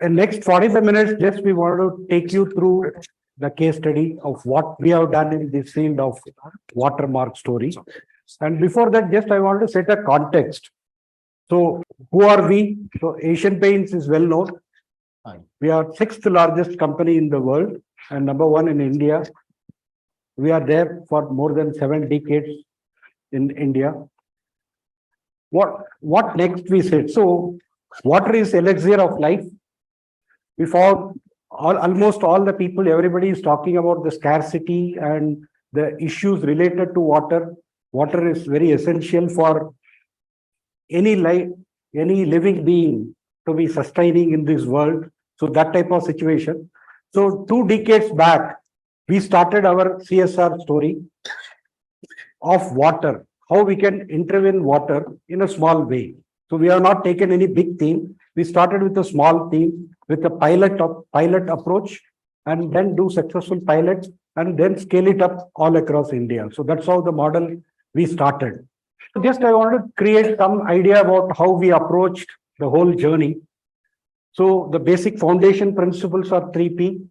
In next 45 minutes, just we want to take you through the case study of what we have done in this field of watermark story. And before that, just I want to set a context. So who are we? So Asian Paints is well known. We are sixth largest company in the world and number one in India. We are there for more than 7 decades in India. What next we said? So water is elixir of life. We found almost all the people, everybody is talking about the scarcity and the issues related to water. Water is very essential for any life, any living being to be sustaining in this world. So that type of situation. So 2 decades back, we started our CSR story of water, how we can intervene water in a small way. So we have not taken any big theme. We started with a small theme, with a pilot approach, and then do successful pilots, and then scale it up all across India. So that's how the model we started. Just I want to create some idea about how we approached the whole journey. So the basic foundation principles are 3P.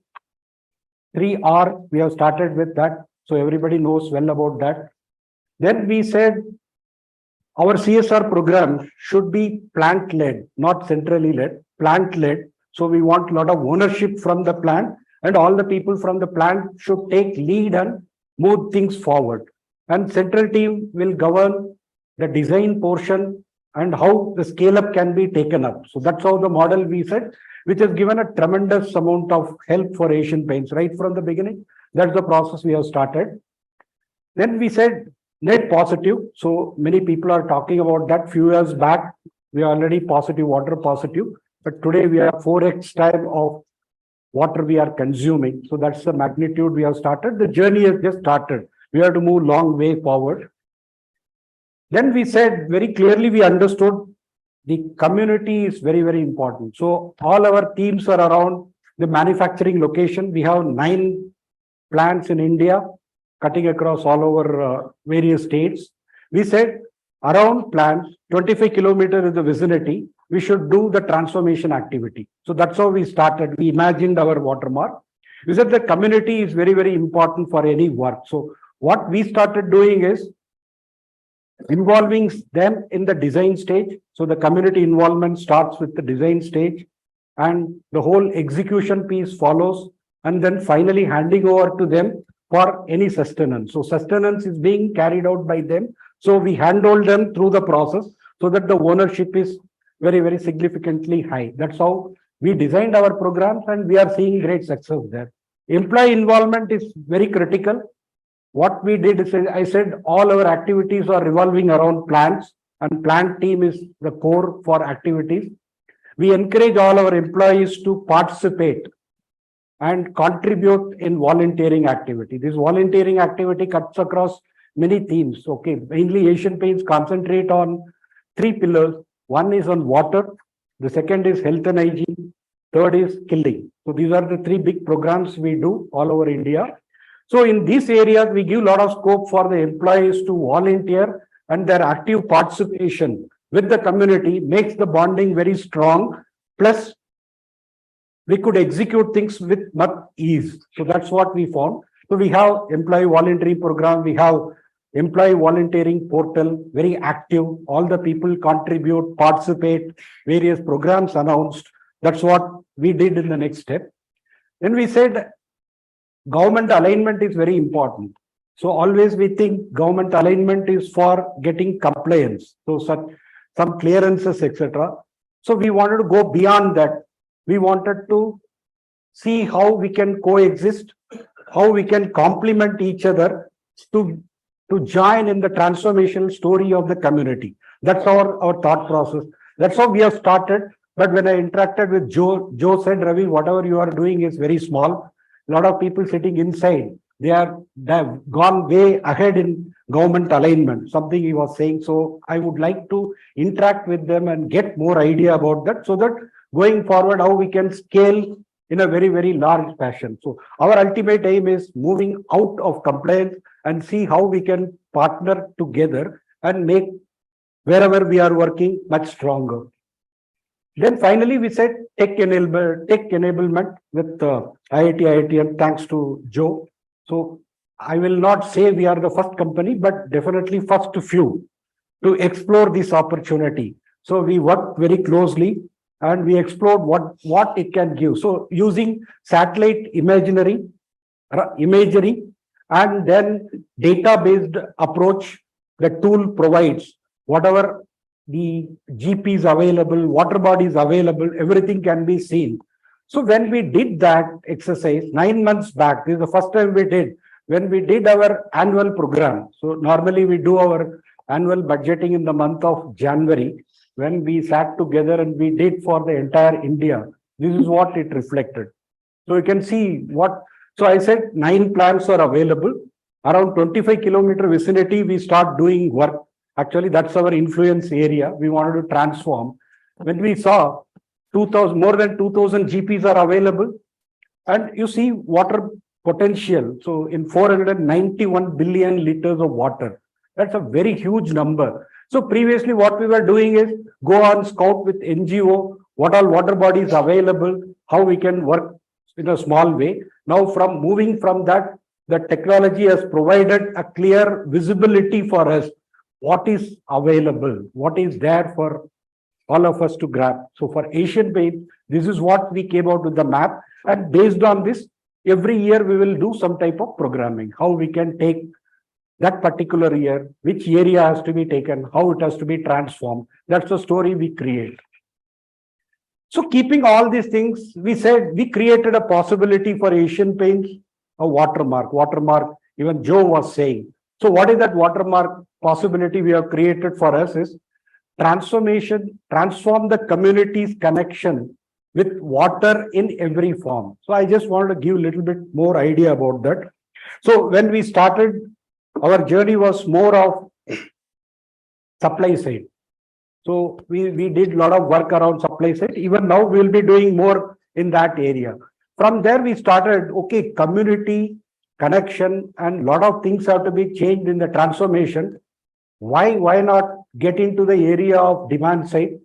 3R, we have started with that. So everybody knows well about that. Then we said our CSR program should be plant-led, not centrally led, plant-led. So we want a lot of ownership from the plant, and all the people from the plant should take lead and move things forward. And central team will govern the design portion and how the scale up can be taken up. So that's how the model we said, which has given a tremendous amount of help for Asian Paints right from the beginning. That's the process we have started. Then we said net positive. So many people are talking about that. Few years back, we are already positive, water positive. But today we have 4x time of water we are consuming. So that's the magnitude we have started. The journey has just started. We have to move long way forward. Then we said very clearly, we understood the community is very, very important. So all our teams are around the manufacturing location. We have 9 plants in India, cutting across all over various states. We said around plants, 25 kilometers in the vicinity, we should do the transformation activity. So that's how we started. We imagined our watermark. We said the community is very, very important for any work. So what we started doing is involving them in the design stage. So the community involvement starts with the design stage and the whole execution piece follows, and then finally handing over to them for any sustenance. So sustenance is being carried out by them. So we handhold them through the process so that the ownership is very, very significantly high. That's how we designed our programs, and we are seeing great success there. Employee involvement is very critical. What we did is, I said, all our activities are revolving around plants, and plant team is the core for activities. We encourage all our employees to participate and contribute in volunteering activity. This volunteering activity cuts across many themes. Okay, mainly Asian Paints concentrate on 3 pillars. One is on water, the second is health and hygiene, third is killing. So these are the 3 big programs we do all over India. So in these areas, we give a lot of scope for the employees to volunteer, and their active participation with the community makes the bonding very strong. Plus, we could execute things with much ease. So that's what we found. So we have employee volunteering program. We have employee volunteering portal, very active. All the people contribute, participate, various programs announced. That's what we did in the next step. Then we said, government alignment is very important. So always we think government alignment is for getting compliance. So some clearances, etc. So we wanted to go beyond that. We wanted to see how we can coexist, how we can complement each other to join in the transformational story of the community. That's our thought process. That's how we have started. But when I interacted with Joe said, Ravi, whatever you are doing is very small. A lot of people sitting inside, they have gone way ahead in government alignment, something he was saying. So I would like to interact with them and get more idea about that, so that going forward, how we can scale in a very, very large fashion. So our ultimate aim is moving out of compliance and see how we can partner together and make wherever we are working much stronger. Then finally, we said tech enablement with IIT-IITian, thanks to Joe. So I will not say we are the first company, but definitely first few to explore this opportunity. So we worked very closely and we explored what it can give. So using satellite imagery, and then data-based approach, the tool provides whatever the GPs available, water bodies available, everything can be seen. So when we did that exercise 9 months back, this is the first time we did, when we did our annual program. So normally we do our annual budgeting in the month of January. When we sat together and we did for the entire India, this is what it reflected. So you can see what, so I said 9 plants are available. Around 25-kilometer vicinity, we start doing work. Actually, that's our influence area. We wanted to transform. When we saw 2,000, more than 2,000 GPs are available, and you see water potential. So in 491 billion liters of water, that's a very huge number. So previously what we were doing is go on scout with NGO, what all water bodies available, how we can work in a small way. Now from moving from that, the technology has provided a clear visibility for us. What is available? What is there for all of us to grab? So for Asian Paints, this is what we came out with the map. And based on this, every year we will do some type of programming, how we can take that particular year, which area has to be taken, how it has to be transformed. That's the story we create. So keeping all these things, we said we created a possibility for Asian Paints, a watermark. Watermark, even Joe was saying. So what is that watermark possibility we have created for us is transformation, transform the community's connection with water in every form. So I just wanted to give a little bit more idea about that. So when we started, our journey was more of supply side. So we did a lot of work around supply side. Even now we'll be doing more in that area. From there we started, okay, community connection and lot of things have to be changed in the transformation. Why not get into the area of demand side?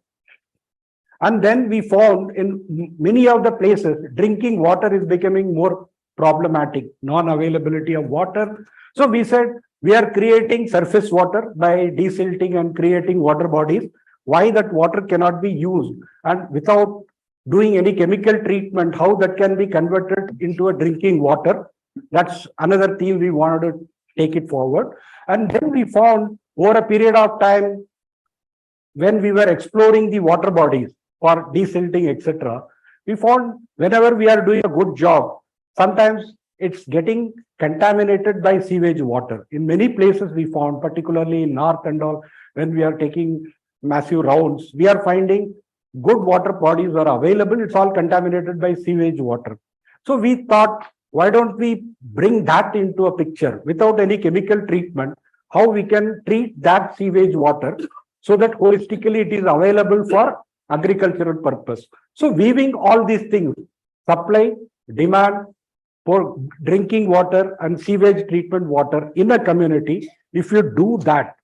And then we found in many of the places, drinking water is becoming more problematic, non-availability of water. So we said, we are creating surface water by desilting and creating water bodies. Why that water cannot be used? And without doing any chemical treatment, how that can be converted into a drinking water? That's another theme we wanted to take it forward. And then we found over a period of time, when we were exploring the water bodies for desilting, etc., we found whenever we are doing a good job, sometimes it's getting contaminated by sewage water. In many places we found, particularly in north and all, when we are taking massive rounds, we are finding good water bodies are available. It's all contaminated by sewage water. So we thought, why don't we bring that into a picture without any chemical treatment, how we can treat that sewage water so that holistically it is available for agricultural purpose. So weaving all these things, supply, demand for drinking water and sewage treatment water in a community, if you do that,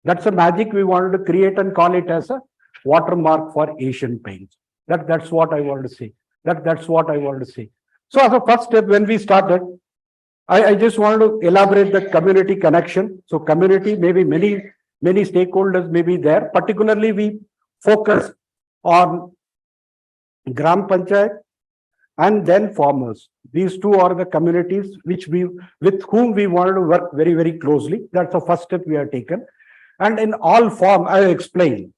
that's a magic we wanted to create and call it as a watermark for Asian Paints. That's what I wanted to say. That's what I wanted to say. So as a first step, when we started, I just wanted to elaborate the community connection. So community, maybe many stakeholders may be there. Particularly, we focus on Gram Panchayat and then farmers. These two are the communities with whom we wanted to work very, very closely. That's the first step we have taken. And in all form, I explained,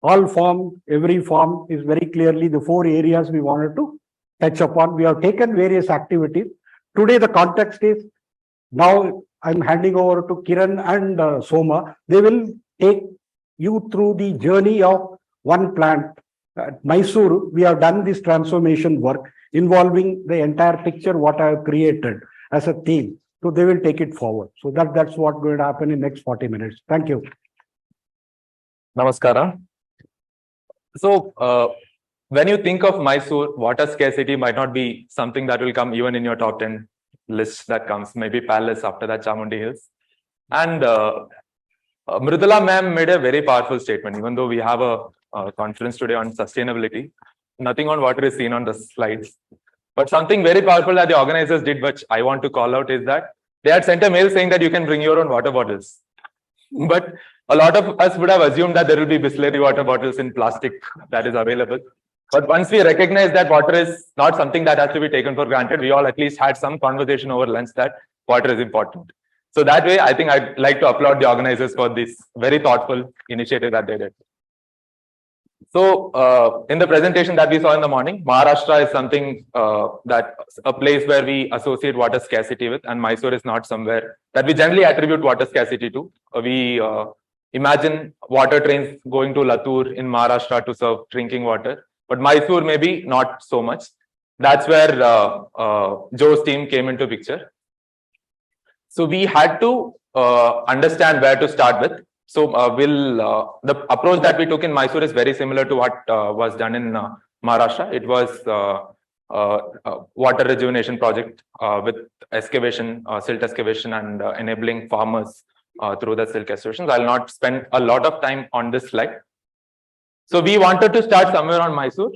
all form, every form is very clearly the 4 areas we wanted to touch upon. We have taken various activities. Today, the context is, now I'm handing over to Kiran and Soma. They will take you through the journey of one plant. At Mysore, we have done this transformation work involving the entire picture, what I have created as a theme. So they will take it forward. So that's what's going to happen in next 40 minutes. Thank you. Namaskara. So when you think of Mysore, water scarcity might not be something that will come even in your top 10 list that comes, maybe Palace, after that Chamundi Hills. And Mridula ma'am made a very powerful statement. Even though we have a conference today on sustainability. Nothing on water is seen on the slides. But something very powerful that the organizers did, which I want to call out, is that they had sent a mail saying that you can bring your own water bottles. But a lot of us would have assumed that there will be Bisleri water bottles in plastic that is available. But once we recognize that water is not something that has to be taken for granted, we all at least had some conversation over lunch that water is important. So that way, I think I'd like to applaud the organizers for this very thoughtful initiative that they did. So in the presentation that we saw in the morning, Maharashtra is something that a place where we associate water scarcity with, and Mysore is not somewhere that we generally attribute water scarcity to. We imagine water trains going to Latur in Maharashtra to serve drinking water, but Mysore maybe not so much. That's where Joe's team came into picture. So we had to understand where to start with. So the approach that we took in Mysore is very similar to what was done in Maharashtra. It was water rejuvenation project with excavation, silt excavation, and enabling farmers through the silt excavations. I'll not spend a lot of time on this slide. So we wanted to start somewhere on Mysore.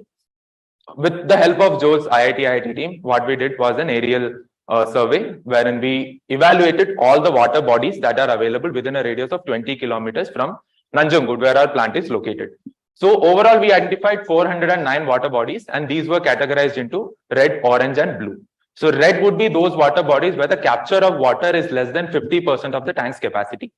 With the help of Joe's IIT-IIT team, what we did was an aerial survey wherein we evaluated all the water bodies that are available within a radius of 20 kilometers from Nanjangud, where our plant is located. So overall, we identified 409 water bodies, and these were categorized into red, orange, and blue. So red would be those water bodies where the capture of water is less than 50% of the tank's capacity.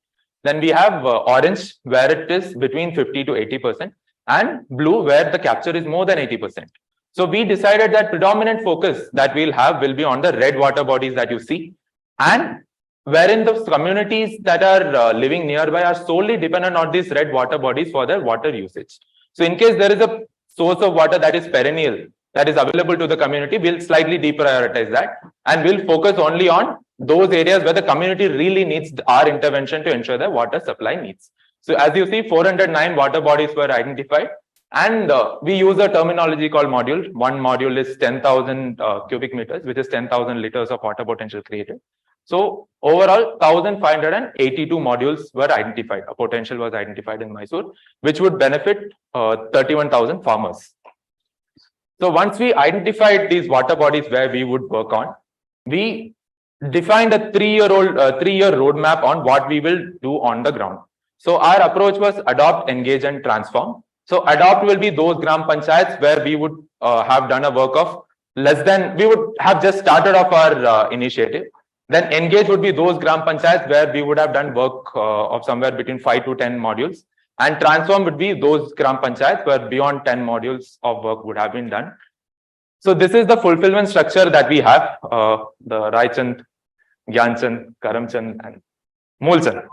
Then we have orange, where it is between 50 to 80%, and blue, where the capture is more than 80%. So we decided that predominant focus that we'll have will be on the red water bodies that you see, and wherein the communities that are living nearby are solely dependent on these red water bodies for their water usage. So in case there is a source of water that is perennial, that is available to the community, we'll slightly deprioritize that, and we'll focus only on those areas where the community really needs our intervention to ensure their water supply needs. So as you see, 409 water bodies were identified. And we use a terminology called module. One module is 10,000 cubic meters, which is 10,000 liters of water potential created. So overall, 1,582 modules were identified. A potential was identified in Mysore, which would benefit 31,000 farmers. So once we identified these water bodies where we would work on, we defined a three-year roadmap on what we will do on the ground. So our approach was adopt, engage, and transform. So adopt will be those gram panchayats where we would have done a work of less than, we would have just started off our initiative. Then engage would be those gram panchayats where we would have done work of somewhere between 5 to 10 modules. And transform would be those gram panchayats where beyond 10 modules of work would have been done. So this is the fulfillment structure that we have, the Raichand, Gyanchand, Karamchand, and Moolchand.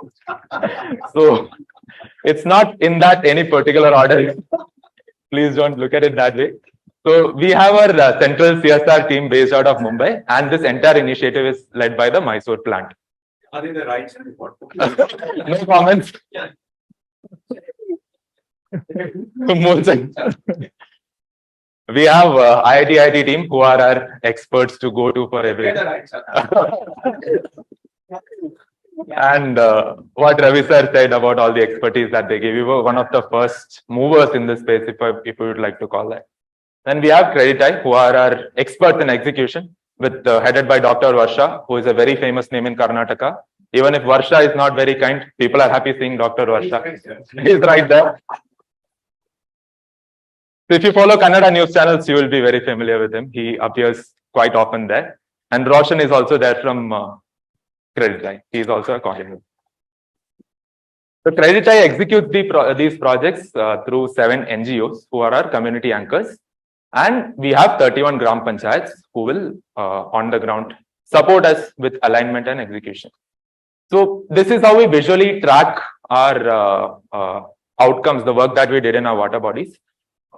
So it's not in that any particular order. Please don't look at it that way. So we have our central CSR team based out of Mumbai, and this entire initiative is led by the Mysore plant. Are they the right side? No comments. We have IIT-IIT team who are our experts to go to for everything. And what Ravi sir said about all the expertise that they gave, we were one of the first movers in this space, if we would like to call that. Then we have Curated, who are our experts in execution, with headed by Dr. Varsha, who is a very famous name in Karnataka. Even if Varsha is not very kind, people are happy seeing Dr. Varsha. He's right there. So if you follow Kannada news channels, you will be very familiar with him. He appears quite often there. And Roshan is also there from Curated. He is also a coordinator. So Curated executes these projects through 7 NGOs who are our community anchors. And we have 31 gram panchayats who will on the ground support us with alignment and execution. So this is how we visually track our outcomes, the work that we did in our water bodies.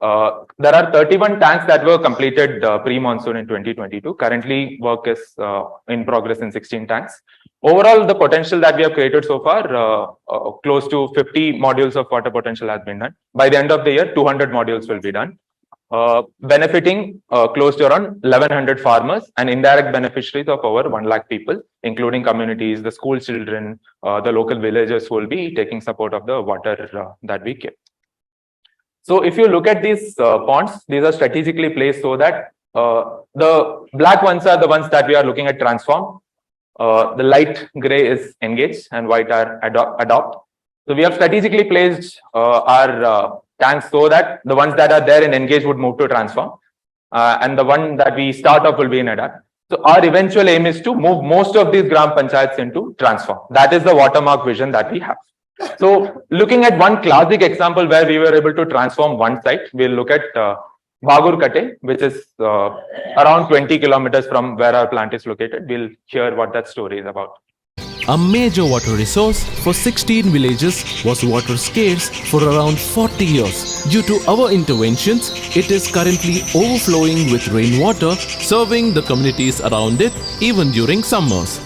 There are 31 tanks that were completed pre-monsoon in 2022. Currently, work is in progress in 16 tanks. Overall, the potential that we have created so far, close to 50 modules of water potential has been done. By the end of the year, 200 modules will be done, benefiting close to around 1,100 farmers and indirect beneficiaries of over 1 lakh people, including communities, the school children, the local villagers who will be taking support of the water that we give. So if you look at these ponds, these are strategically placed so that the black ones are the ones that we are looking at transform. The light gray is engage and white are adopt. So we have strategically placed our tanks so that the ones that are there in engage would move to transform, and the one that we start off will be in adapt. So our eventual aim is to move most of these gram panchayats into transform. That is the watermark vision that we have. So looking at one classic example where we were able to transform one site, we'll look at Bagurkate, which is around 20 kilometers from where our plant is located. We'll hear what that story is about. A major water resource for 16 villages was water scarce for around 40 years. Due to our interventions, it is currently overflowing with rainwater, serving the communities around it even during summers.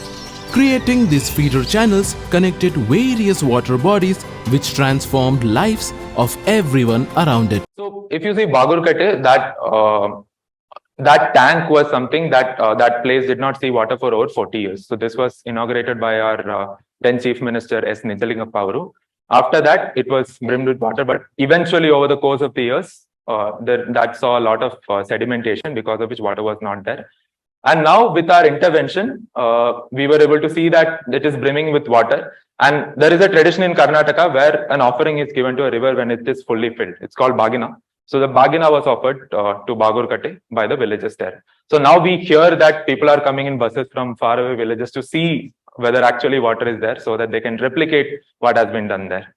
Creating these feeder channels connected various water bodies which transformed lives of everyone around it. So if you see Bagurkate, that tank was something that that place did not see water for over 40 years. So this was inaugurated by our then Chief Minister S. Nijalingappa. After that, it was brimmed with water, but eventually over the course of the years, that saw a lot of sedimentation, because of which water was not there. And now with our intervention, we were able to see that it is brimming with water. And there is a tradition in Karnataka where an offering is given to a river when it is fully filled. It's called Bagina. So the Bagina was offered to Bagurkate by the villagers there. So now we hear that people are coming in buses from faraway villages to see whether actually water is there, so that they can replicate what has been done there.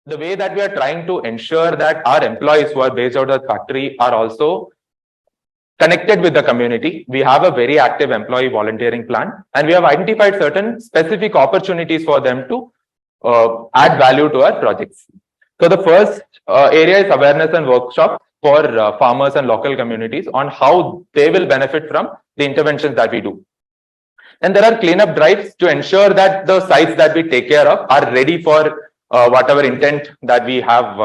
The way that we are trying to ensure that our employees who are based out of the factory are also connected with the community. We have a very active employee volunteering plan, and we have identified certain specific opportunities for them to add value to our projects. So the first area is awareness and workshops for farmers and local communities on how they will benefit from the interventions that we do. And there are cleanup drives to ensure that the sites that we take care of are ready for whatever intent that we have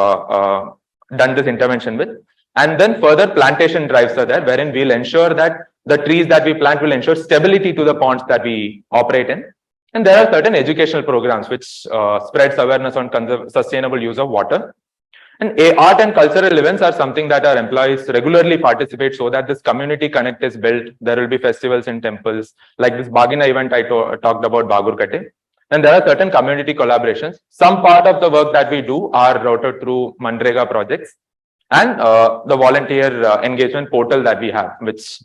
done this intervention with. And then further plantation drives are there, wherein we'll ensure that the trees that we plant will ensure stability to the ponds that we operate in. And there are certain educational programs which spreads awareness on sustainable use of water. And art and cultural events are something that our employees regularly participate, so that this community connect is built. There will be festivals in temples, like this Bagina event I talked about, Bagurkate. And there are certain community collaborations. Some part of the work that we do are routed through Manrega projects and the volunteer engagement portal that we have, which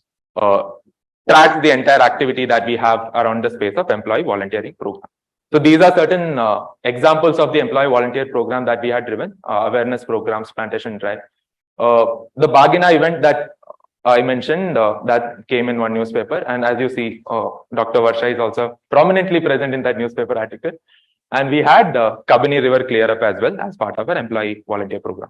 tracks the entire activity that we have around the space of employee volunteering program. So these are certain examples of the employee volunteer program that we had driven, awareness programs, plantation drive. The Bagina event that I mentioned, that came in one newspaper. And as you see, Dr. Varsha is also prominently present in that newspaper article. And we had Kabini River clear up as well as part of our employee volunteer program.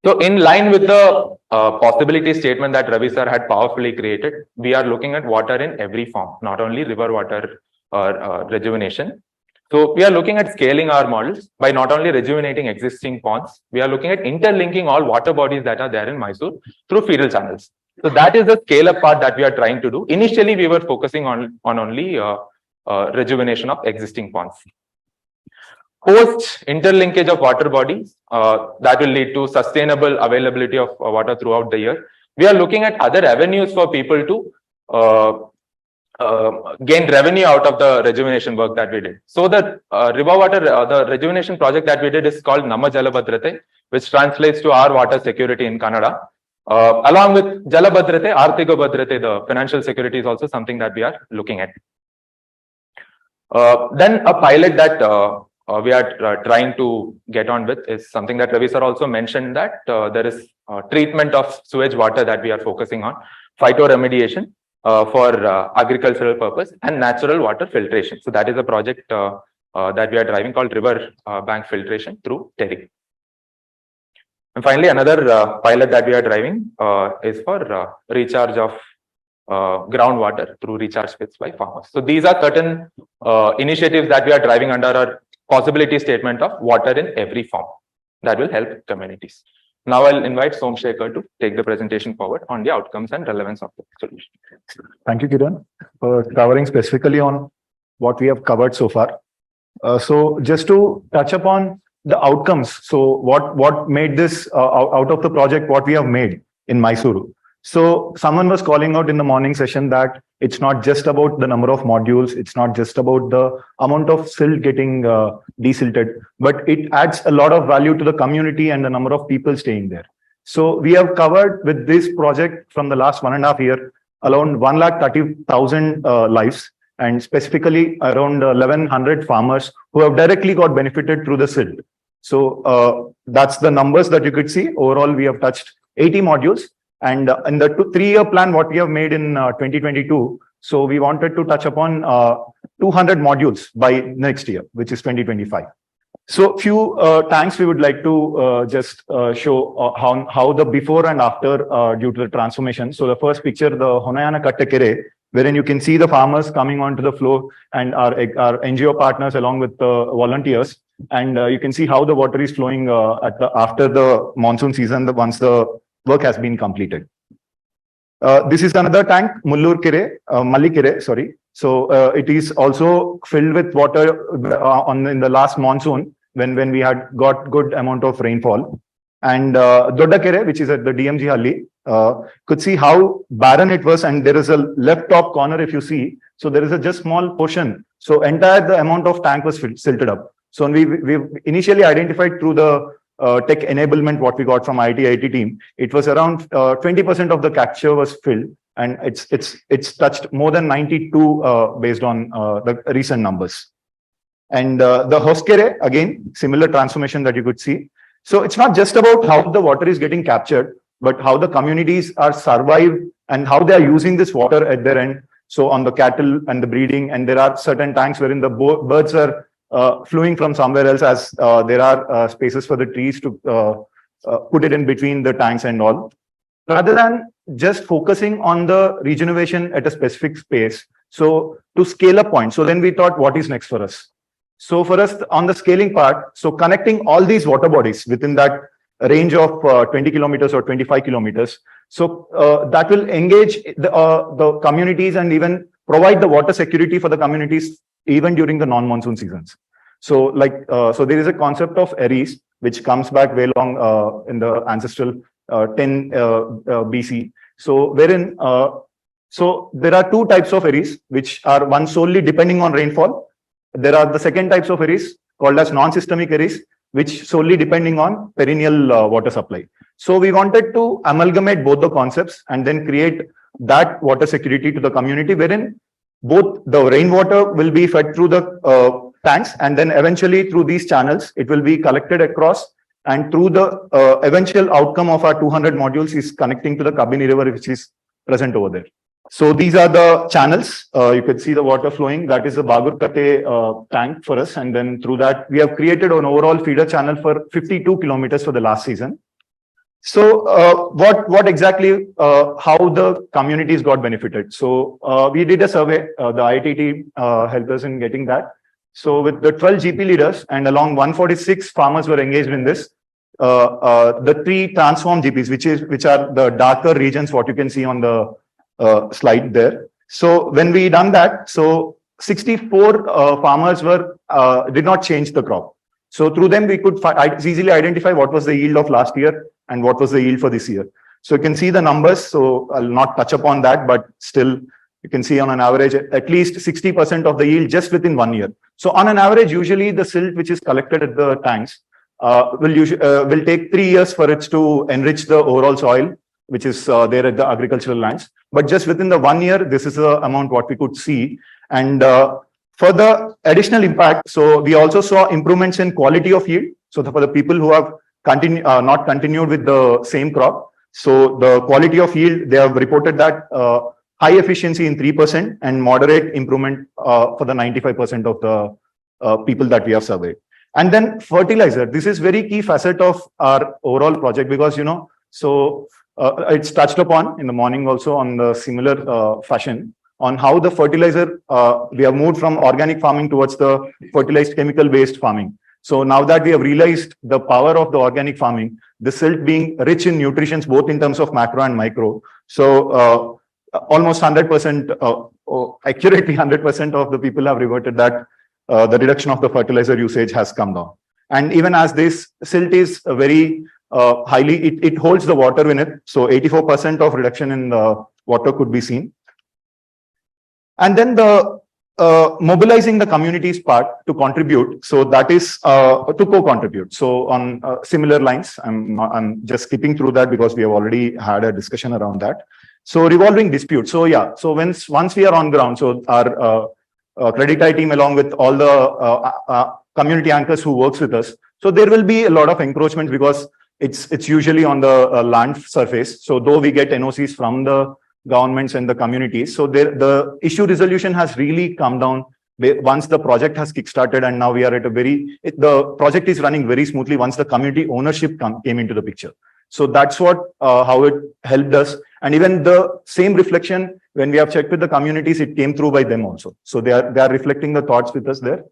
So in line with the possibility statement that Ravi sir had powerfully created, we are looking at water in every form, not only river water or rejuvenation. So we are looking at scaling our models by not only rejuvenating existing ponds, we are looking at interlinking all water bodies that are there in Mysore through feeder channels. So that is the scale up part that we are trying to do. Initially, we were focusing on only rejuvenation of existing ponds. Post interlinkage of water bodies, that will lead to sustainable availability of water throughout the year. We are looking at other avenues for people to gain revenue out of the rejuvenation work that we did. So the river water, the rejuvenation project that we did is called Nama Jala Bhadrate, which translates to our water security in Kannada. Along with Jala Bhadrate, Arthika Bhadrate, the financial security is also something that we are looking at. Then a pilot that we are trying to get on with is something that Ravi sir also mentioned, that there is treatment of sewage water that we are focusing on, phytoremediation for agricultural purpose, and natural water filtration. So that is a project that we are driving called river bank filtration through TERI. And finally, another pilot that we are driving is for recharge of groundwater through recharge pits by farmers. So these are certain initiatives that we are driving under our possibility statement of water in every form that will help communities. Now I'll invite Sekar to take the presentation forward on the outcomes and relevance of the solution. Thank you, Kiran, for covering specifically on what we have covered so far. So just to touch upon the outcomes. So what made this out of the project, what we have made in Mysore. So someone was calling out in the morning session that it's not just about the number of modules, it's not just about the amount of silt getting desilted, but it adds a lot of value to the community and the number of people staying there. So we have covered with this project from the last 1.5 years, around 130,000 lives, and specifically around 1,100 farmers who have directly got benefited through the silt. So that's the numbers that you could see. Overall, we have touched 80 modules. And in the 3-year plan, what we have made in 2022, so we wanted to touch upon 200 modules by next year, which is 2025. So few tanks we would like to just show how the before and after due to the transformation. So the first picture, the Honayana Kattakere, wherein you can see the farmers coming onto the floor and our NGO partners along with the volunteers. And you can see how the water is flowing after the monsoon season, once the work has been completed. This is another tank, Mallikere, sorry. So it is also filled with water in the last monsoon when we had got good amount of rainfall. And Doddakere, which is at the DMG Halli, could see how barren it was. And there is a left top corner, if you see. So there is a just small portion. So the amount of tank was silted up. So we initially identified through the tech enablement what we got from IIT-IIT team, it was around 20% of the capture was filled, and it's touched more than 92 based on the recent numbers. And the Hoskere, again, similar transformation that you could see. So it's not just about how the water is getting captured, but how the communities are survived and how they are using this water at their end. So on the cattle and the breeding, and there are certain tanks wherein the birds are flowing from somewhere else, as there are spaces for the trees to put it in between the tanks and all. Rather than just focusing on the regeneration at a specific space, so to scale up point. So then we thought, what is next for us? So for us on the scaling part, so connecting all these water bodies within that range of 20 kilometers or 25 kilometers. So that will engage the communities and even provide the water security for the communities even during the non-monsoon seasons. So so there is a concept of Aries, which comes back way long in the ancestral 10 BC. So wherein, so there are two types of Aries, which are one solely depending on rainfall. There are the second types of Aries called as non-systemic Aries, which solely depending on perennial water supply. So we wanted to amalgamate both the concepts and then create that water security to the community, wherein both the rainwater will be fed through the tanks, and then eventually through these channels, it will be collected across, and through the eventual outcome of our 200 modules is connecting to the Kabini River, which is present over there. So these are the channels. You could see the water flowing. That is the Bagurkate tank for us. And then through that, we have created an overall feeder channel for 52 kilometers for the last season. So what exactly, how the communities got benefited? So we did a survey, the IIT team helped us in getting that. So with the 12 GP leaders and along 146 farmers were engaged in this, the 3 transformed GPs, which are the darker regions, what you can see on the slide there. So when we done that, so 64 farmers did not change the crop. So through them, we could easily identify what was the yield of last year and what was the yield for this year. So you can see the numbers. So I'll not touch upon that, but still you can see on an average, at least 60% of the yield just within 1 year. So on an average, usually the silt which is collected at the tanks will take 3 years for it to enrich the overall soil, which is there at the agricultural lands. But just within the 1 year, this is the amount what we could see. And for the additional impact, so we also saw improvements in quality of yield. So for the people who have not continued with the same crop, so the quality of yield, they have reported that high efficiency in 3% and moderate improvement for the 95% of the people that we have surveyed. And then fertilizer, this is very key facet of our overall project, because, so it's touched upon in the morning also on the similar fashion on how the fertilizer, we have moved from organic farming towards the fertilized chemical based farming. So now that we have realized the power of the organic farming, the silt being rich in nutrients, both in terms of macro and micro. So almost 100%, accurately 100% of the people have reverted that the reduction of the fertilizer usage has come down. And even as this silt is very highly, it holds the water in it. So 84% of reduction in the water could be seen. And then the mobilizing the communities part to contribute. So that is to co-contribute. So on similar lines, I'm just skipping through that because we have already had a discussion around that. So revolving dispute. So yeah, so once we are on ground, so our credit IT team along with all the community anchors who works with us. So there will be a lot of encroachment because it's usually on the land surface. So though we get NOCs from the governments and the communities, so the issue resolution has really come down once the project has kickstarted, and now we are at a the project is running very smoothly once the community ownership came into the picture. So that's what how it helped us, and even the same reflection when we have checked with the communities, it came through by them also. So they are reflecting the thoughts with us there,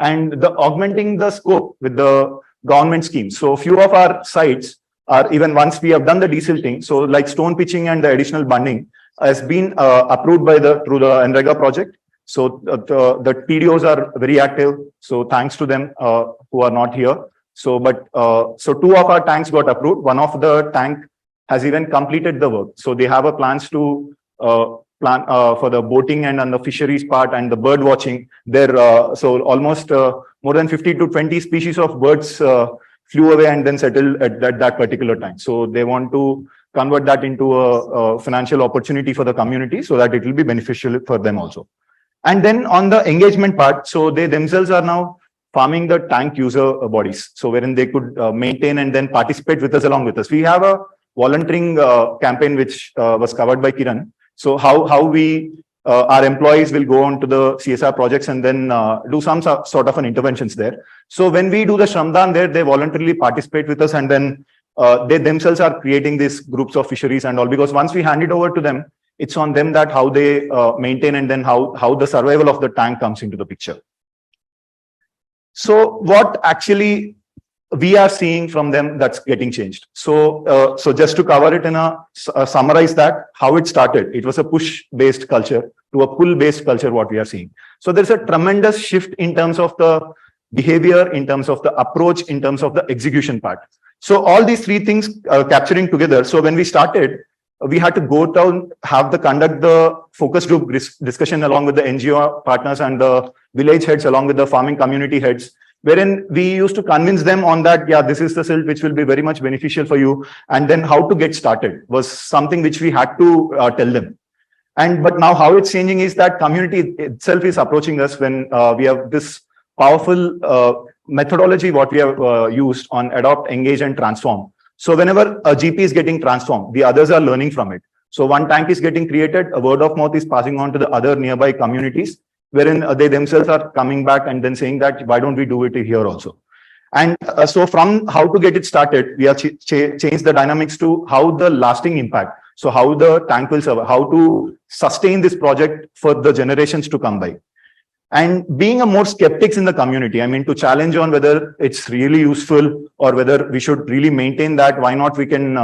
and the augmenting the scope with the government schemes. So few of our sites are, even once we have done the desilting, so like stone pitching and the additional bunding has been approved by through the NREGA project. So the TDOs are very active. So thanks to them who are not here. So so 2 of our tanks got approved. One of the tank has even completed the work. So they have a plans to plan for the boating and on the fisheries part and the bird watching there. So almost more than 50 to 20 species of birds flew away and then settled at that particular time. So they want to convert that into a financial opportunity for the community so that it will be beneficial for them also. And then on the engagement part, so they themselves are now farming the tank user bodies. So wherein they could maintain and then participate with us along with us. We have a volunteering campaign which was covered by Kiran. So how we our employees will go on to the CSR projects and then do some sort of an interventions there. So when we do the Shramdan there, they voluntarily participate with us, and then they themselves are creating these groups of fisheries and all, because once we hand it over to them, it's on them that how they maintain and then how the survival of the tank comes into the picture. So what actually we are seeing from them that's getting changed. So so just to cover it in summarize that, how it started, it was a push-based culture to a pull-based culture, what we are seeing. So there's a tremendous shift in terms of the behavior, in terms of the approach, in terms of the execution part. So all these 3 things capturing together. So when we started, we had to go down, conduct the focus group discussion along with the NGO partners and the village heads, along with the farming community heads, wherein we used to convince them on that, yeah, this is the silt which will be very much beneficial for you. And then how to get started was something which we had to tell them. But now how it's changing is that community itself is approaching us when we have this powerful methodology what we have used on adopt, engage and transform. So whenever a GP is getting transformed, the others are learning from it. So one tank is getting created, a word of mouth is passing on to the other nearby communities, wherein they themselves are coming back and then saying that, why don't we do it here also? And so from how to get it started, we have changed the dynamics to how the lasting impact. So how the tank will serve, how to sustain this project for the generations to come by. And being a more skeptics in the community, I mean, to challenge on whether it's really useful or whether we should really maintain that, why not we can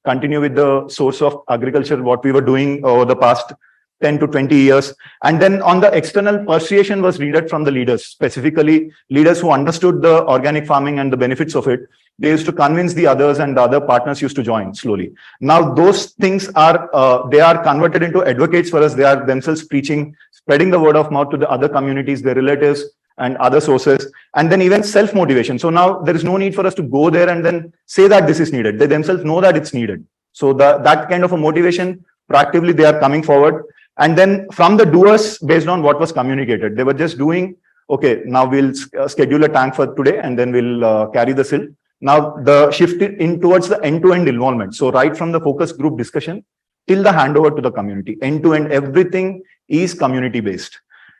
continue with the source of agriculture, what we were doing over the past 10 to 20 years. And then on the external persuasion was needed from the leaders, specifically leaders who understood the organic farming and the benefits of it. They used to convince the others, and the other partners used to join slowly. Now those things are, they are converted into advocates for us. They are themselves preaching, spreading the word of mouth to the other communities, their relatives and other sources, and then even self-motivation. So now there is no need for us to go there and then say that this is needed. They themselves know that it's needed. So that kind of a motivation, proactively they are coming forward. And then from the doers, based on what was communicated, they were just doing, okay, now we'll schedule a tank for today and then we'll carry the silt. Now the shift in towards the end-to-end involvement. So right from the focus group discussion till the handover to the community, end-to-end, everything is community-based.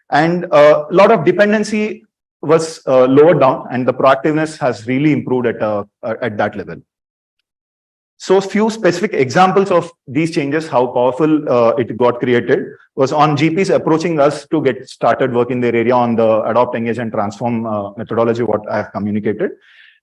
And a lot of dependency was lowered down, and the proactiveness has really improved at that level. So few specific examples of these changes, how powerful it got created, was on GPs approaching us to get started work in their area on the adopt, engage and transform methodology, what I have communicated.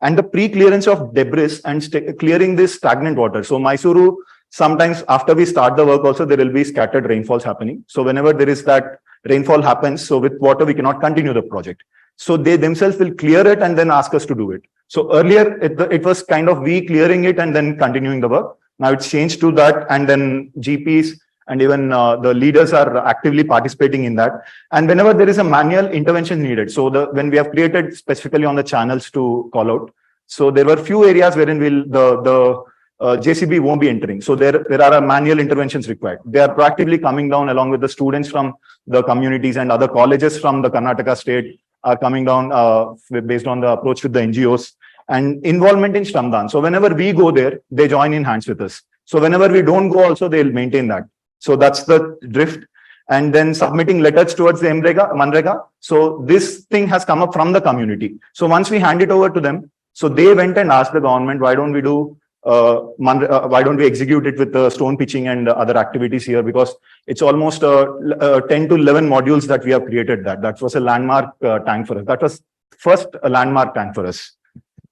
And the pre-clearance of debris and clearing this stagnant water. So Mysore, sometimes after we start the work also, there will be scattered rainfalls happening. So whenever there is that rainfall happens, so with water, we cannot continue the project. So they themselves will clear it and then ask us to do it. So earlier it was kind of we clearing it and then continuing the work. Now it's changed to that, and then GPs and even the leaders are actively participating in that. And whenever there is a manual intervention needed, so when we have created specifically on the channels to call out, so there were few areas wherein the JCB won't be entering. So there are manual interventions required. They are proactively coming down along with the students from the communities, and other colleges from the Karnataka state are coming down based on the approach with the NGOs and involvement in Shramdan. So whenever we go there, they join in hands with us. So whenever we don't go also, they'll maintain that. So that's the drift. And then submitting letters towards the Manrega. So this thing has come up from the community. So once we hand it over to them, so they went and asked the government, why don't we do why don't we execute it with the stone pitching and other activities here? Because it's almost 10 to 11 modules that we have created. That was a landmark tank for us. That was first a landmark tank for us.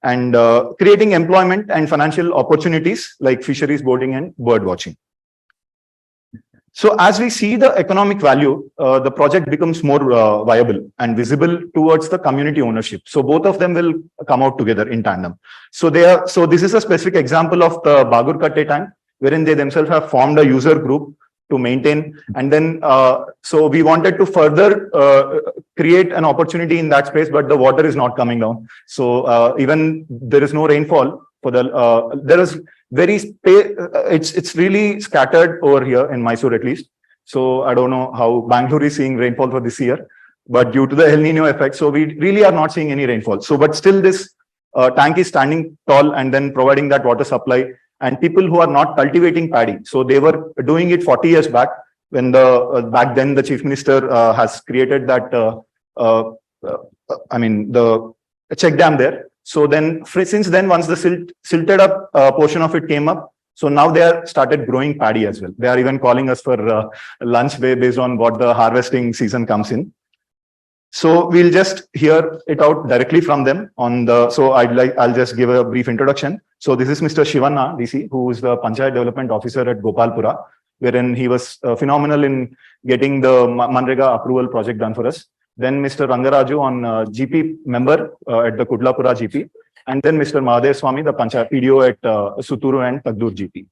And creating employment and financial opportunities like fisheries, boating, and bird watching. So as we see the economic value, the project becomes more viable and visible towards the community ownership. So both of them will come out together in tandem. So this is a specific example of the Bagurkatte tank, wherein they themselves have formed a user group to maintain. And then, so we wanted to further create an opportunity in that space, but the water is not coming down. So even there is no rainfall for the, there is it's really scattered over here in Mysore at least. So I don't know how Bangalore is seeing rainfall for this year, but due to the El Nino effect, so we really are not seeing any rainfall. So, but still this tank is standing tall and then providing that water supply. And people who are not cultivating paddy, so they were doing it 40 years back when back then the chief minister has created that, the check dam there. So then since then, once the silted up portion of it came up, so now they are started growing paddy as well. They are even calling us for lunch based on what the harvesting season comes in. So we'll just hear it out directly from them on the, so I'll just give a brief introduction. So this is Mr. Shivanna, DC, who is the Panchayat Development Officer at Gopalpura, wherein he was phenomenal in getting the Manrega approval project done for us. Then Mr. Rangaraju on GP member at the Kudlapura GP. And then Mr. Mahadev Swami, the Panchayat PDO at Suturu and Tagdur GP.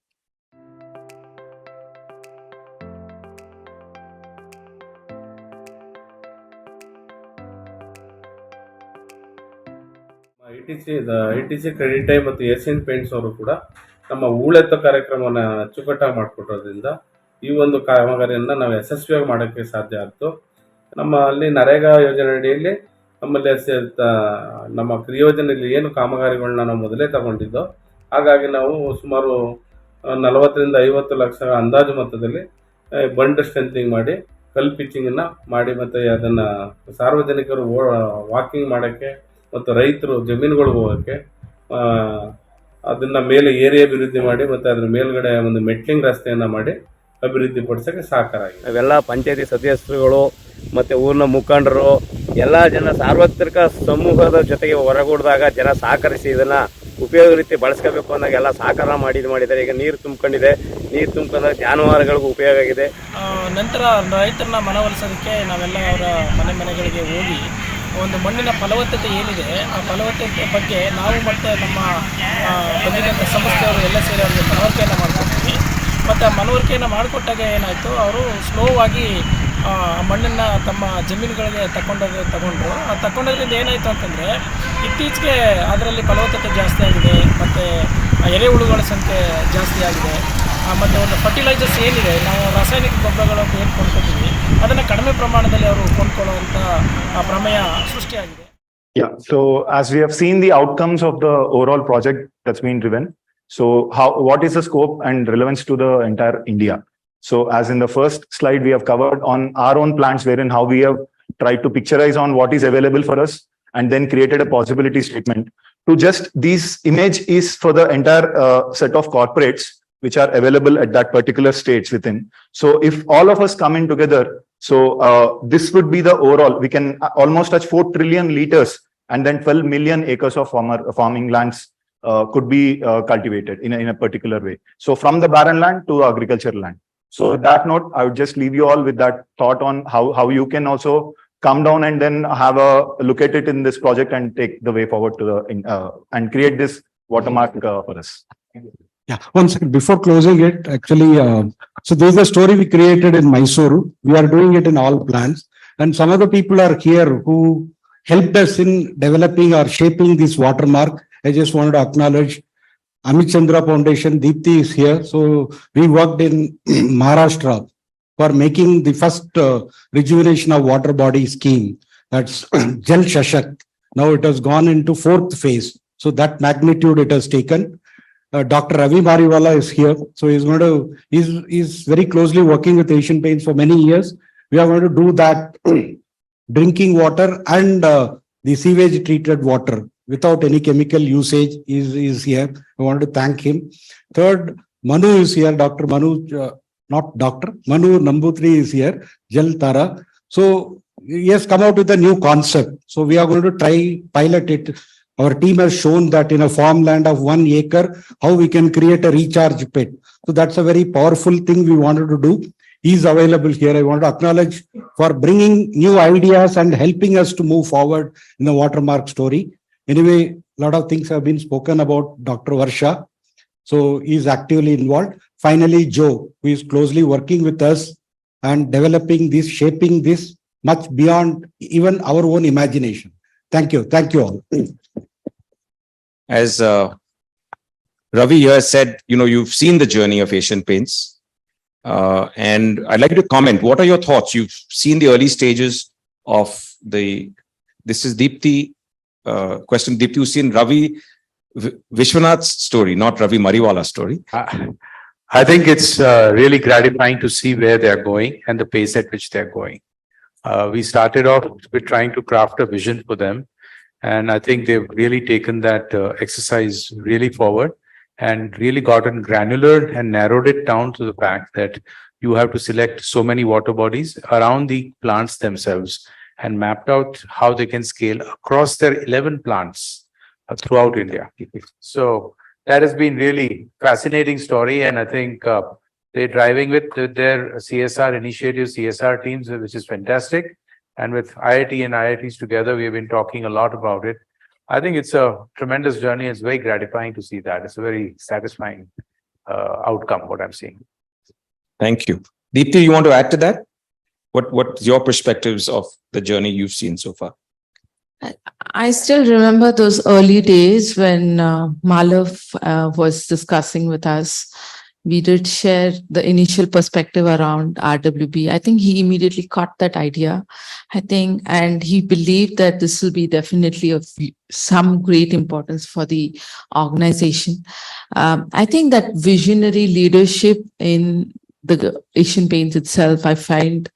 IITC credit ಮತ್ತು Asian paints ಅವರು ಕೂಡ ನಮ್ಮ ಹೂಳೆತ್ತ ಕಾರ್ಯಕ್ರಮವನ್ನು ಅಚ್ಚುಕಟ್ಟಾಗಿ ಮಾಡಿಕೊಟ್ಟೋದ್ರಿಂದ ಈ ಒಂದು ಕಾಮಗಾರಿಯನ್ನು ನಾವು ಯಶಸ್ವಿಯಾಗಿ ಮಾಡೋಕ್ಕೆ ಸಾಧ್ಯ ಆಯಿತು. ನಮ್ಮಲ್ಲಿ ನರೇಗಾ ಯೋಜನೆ ಅಡಿಯಲ್ಲಿ ನಮ್ಮಲ್ಲಿ ನಮ್ಮ ಕ್ರಿಯೋಜನೆಯಲ್ಲಿ ಏನು ಕಾಮಗಾರಿಗಳನ್ನ ನಾವು ಮೊದಲೇ ತಗೊಂಡಿದ್ದೋ, ಹಾಗಾಗಿ ನಾವು ಸುಮಾರು 40 ರಿಂದ 50 ಲಕ್ಷ ಅಂದಾಜು ಮೊತ್ತದಲ್ಲಿ ಬಂಡ್ ಸ್ಟ್ರೆಂಥನಿಂಗ್ ಮಾಡಿ ಕಲ್ ಪಿಚ್ಚಿಂಗನ್ನು ಮಾಡಿ ಮತ್ತು ಅದನ್ನು ಸಾರ್ವಜನಿಕರು ವಾಕಿಂಗ್ ಮಾಡೋಕ್ಕೆ ಮತ್ತು ರೈತರು ಜಮೀನುಗಳಿಗೆ ಹೋಗೋಕ್ಕೆ ಅದನ್ನು ಮೇಲೆ ಏರಿಯಾ ಅಭಿವೃದ್ಧಿ ಮಾಡಿ ಮತ್ತು ಅದ್ರ ಮೇಲ್ಗಡೆ ಒಂದು ಮೆಟ್ಲಿಂಗ್ ರಸ್ತೆಯನ್ನು ಮಾಡಿ ಅಭಿವೃದ್ಧಿ ಪಡಿಸೋಕ್ಕೆ ಸಹಕಾರ ಆಗಿದೆ. ನಾವೆಲ್ಲ ಪಂಚಾಯತಿ ಸದಸ್ಯರುಗಳು ಮತ್ತು ಊರಿನ ಮುಖಂಡರು ಎಲ್ಲ ಜನ ಸಾರ್ವತ್ರಿಕ ಸಮೂಹದ ಜೊತೆಗೆ ಹೊರಗೂಡಿದಾಗ ಜನ ಸಹಕರಿಸಿ ಇದನ್ನು ಉಪಯೋಗ ರೀತಿ ಬಳಸ್ಕೋಬೇಕು ಅಂದಾಗ ಎಲ್ಲ ಸಹಕಾರ ಮಾಡಿದ್ದಾರೆ. ಈಗ ನೀರು ತುಂಬಿಕೊಂಡಿದೆ, ನೀರು ತುಂಬಿಕೊಂಡಾಗ ಜಾನುವಾರುಗಳಿಗೂ ಉಪಯೋಗ ಆಗಿದೆ. ನಂತರ ರೈತರನ್ನ ಮನವೊಲಿಸೋದಕ್ಕೆ ನಾವೆಲ್ಲ ಅವರ ಮನೆಗಳಿಗೆ ಹೋಗಿ ಒಂದು ಮಣ್ಣಿನ ಫಲವತ್ತತೆ ಏನಿದೆ ಆ ಫಲವತ್ತತೆ ಬಗ್ಗೆ ನಾವು ಮತ್ತು ನಮ್ಮ ಬಂದಿದ್ದಂಥ ಸಂಸ್ಥೆಯವರು ಎಲ್ಲ ಸೇರಿ ಅವರಿಗೆ ಮನವರಿಕೆಯನ್ನು ಮಾಡಿಕೊಡ್ತೀವಿ. ಮತ್ತು ಆ ಮನವರಿಕೆಯನ್ನು ಮಾಡಿಕೊಟ್ಟಾಗ ಏನಾಯಿತು, ಅವರು ಸ್ಲೋವಾಗಿ ಆ ಮಣ್ಣನ್ನು ತಮ್ಮ ಜಮೀನುಗಳಿಗೆ ತಗೊಂಡ್ರು. ಆ ತಗೊಂಡೋದ್ರಿಂದ ಏನಾಯಿತು ಅಂತಂದರೆ ಇತ್ತೀಚೆಗೆ ಅದರಲ್ಲಿ ಫಲವತ್ತತೆ ಜಾಸ್ತಿ ಆಗಿದೆ, ಮತ್ತು ಎರೆಹುಳುಗಳ ಸಂಖ್ಯೆ ಜಾಸ್ತಿ ಆಗಿದೆ. ಮತ್ತು ಒಂದು ಫರ್ಟಿಲೈಸರ್ಸ್ ಏನಿದೆ, ನಾವು ರಾಸಾಯನಿಕ ಗೊಬ್ಬರಗಳು ಏನು ಕೊಂಡ್ಕೊತೀವಿ ಅದನ್ನು ಕಡಿಮೆ ಪ್ರಮಾಣದಲ್ಲಿ ಅವರು ಕೊಂಡ್ಕೊಳ್ಳುವಂಥ ಪ್ರಮೇಯ ಸೃಷ್ಟಿಯಾಗಿದೆ. Yeah, so as we have seen the outcomes of the overall project that's been driven, so what is the scope and relevance to the entire India? So as in the first slide, we have covered on our own plans, wherein how we have tried to picturize on what is available for us and then created a possibility statement. To just this image is for the entire set of corporates which are available at that particular stage within. So if all of us come in together, so this would be the overall, we can almost touch 4 trillion liters and then 12 million acres of farming lands could be cultivated in a particular way. So from the barren land to agricultural land. So with that note, I would just leave you all with that thought on how you can also come down and then have a look at it in this project and take the way forward to the and create this watermark for us. Yeah, one second before closing it, actually, so there's a story we created in Mysore. We are doing it in all plants, and some of the people are here who helped us in developing or shaping this watermark. I just wanted to acknowledge Amit Chandra Foundation. Deepthi is here. So we worked in Maharashtra for making the first rejuvenation of water body scheme. That's Jal Shashak. Now it has gone into fourth phase. So that magnitude it has taken. Dr. Ravi Mariwala is here. So he's very closely working with Asian Paints for many years. We are going to do that drinking water and the sewage treated water without any chemical usage is here. I want to thank him. Third, Manu is here. Dr. Manu, not Dr. Manu Nambutri is here. Jal Tara. So he has come out with a new concept. So we are going to try pilot it. Our team has shown that in a farmland of 1 acre, how we can create a recharge pit. So that's a very powerful thing we wanted to do. He's available here. I want to acknowledge for bringing new ideas and helping us to move forward in the watermark story. Anyway, a lot of things have been spoken about Dr. Varsha. So he's actively involved. Finally, Joe, who is closely working with us and developing this, shaping this much beyond even our own imagination. Thank you. Thank you all. As Ravi here said, you've seen the journey of Asian Paints. And I'd like you to comment. What are your thoughts? You've seen the early stages of this is Deepthi, question Deepthi, you've seen Ravi Vishwanath's story, not Ravi Mariwala's story. I think it's really gratifying to see where they're going and the pace at which they're going. We started off with trying to craft a vision for them. And I think they've really taken that exercise really forward and really gotten granular and narrowed it down to the fact that you have to select so many water bodies around the plants themselves and mapped out how they can scale across their 11 plants throughout India. So that has been really fascinating story. And I think they're driving with their CSR initiatives, CSR teams, which is fantastic. And with IIT and IITs together, we have been talking a lot about it. I think it's a tremendous journey. It's very gratifying to see that. It's a very satisfying outcome, what I'm seeing. Thank you. Deepthi, you want to add to that? What's your perspectives of the journey you've seen so far? I still remember those early days when Malav was discussing with us. We did share the initial perspective around RWB. I think he immediately caught that idea. And he believed that this will be definitely of some great importance for the organization. I think that visionary leadership in the Asian Paints itself, I find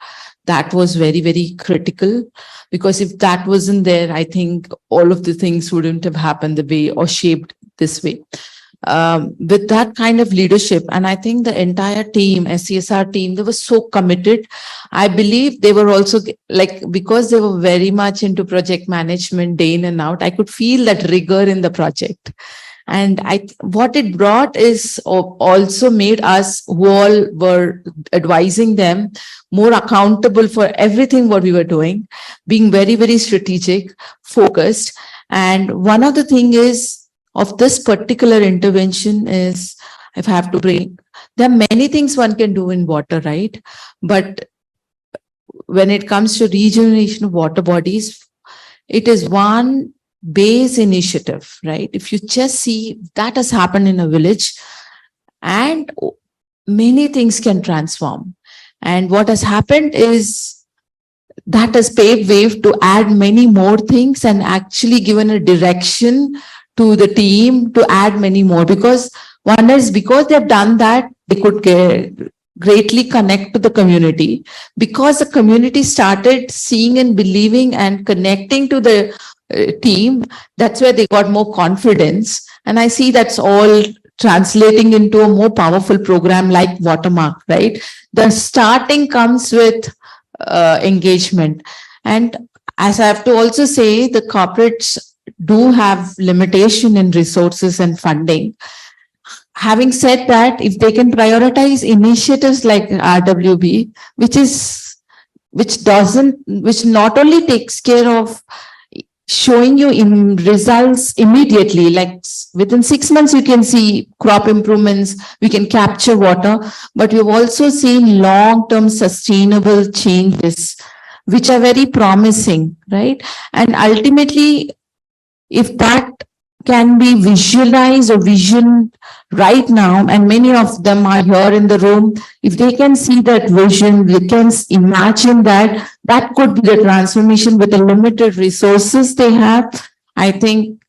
that was very, very critical, because if that wasn't there, I think all of the things wouldn't have happened the way or shaped this way. With that kind of leadership, and I think the entire team, SCSR team, they were so committed. I believe they were also because they were very much into project management day in and out, I could feel that rigor in the project. And what it brought is also made us who all were advising them more accountable for everything what we were doing, being very, very strategic, focused. And one of the things is, of this particular intervention is, if I have to bring, there are many things one can do in water, right? But when it comes to regeneration of water bodies, it is one base initiative, right? If you just see that has happened in a village, and many things can transform. And what has happened is that has paved way to add many more things and actually given a direction to the team to add many more, because one is because they've done that, they could greatly connect to the community, because the community started seeing and believing and connecting to the team. That's where they got more confidence. And I see that's all translating into a more powerful program like Watermark, right? The starting comes with engagement. And as I have to also say, the corporates do have limitation in resources and funding. Having said that, if they can prioritize initiatives like RWB, which is which not only takes care of showing you in results immediately, like within 6 months, you can see crop improvements, we can capture water, but we've also seen long-term sustainable changes, which are very promising, right? And ultimately, if that can be visualized or visioned right now, and many of them are here in the room, if they can see that vision, they can imagine that, that could be the transformation with the limited resources they have. I think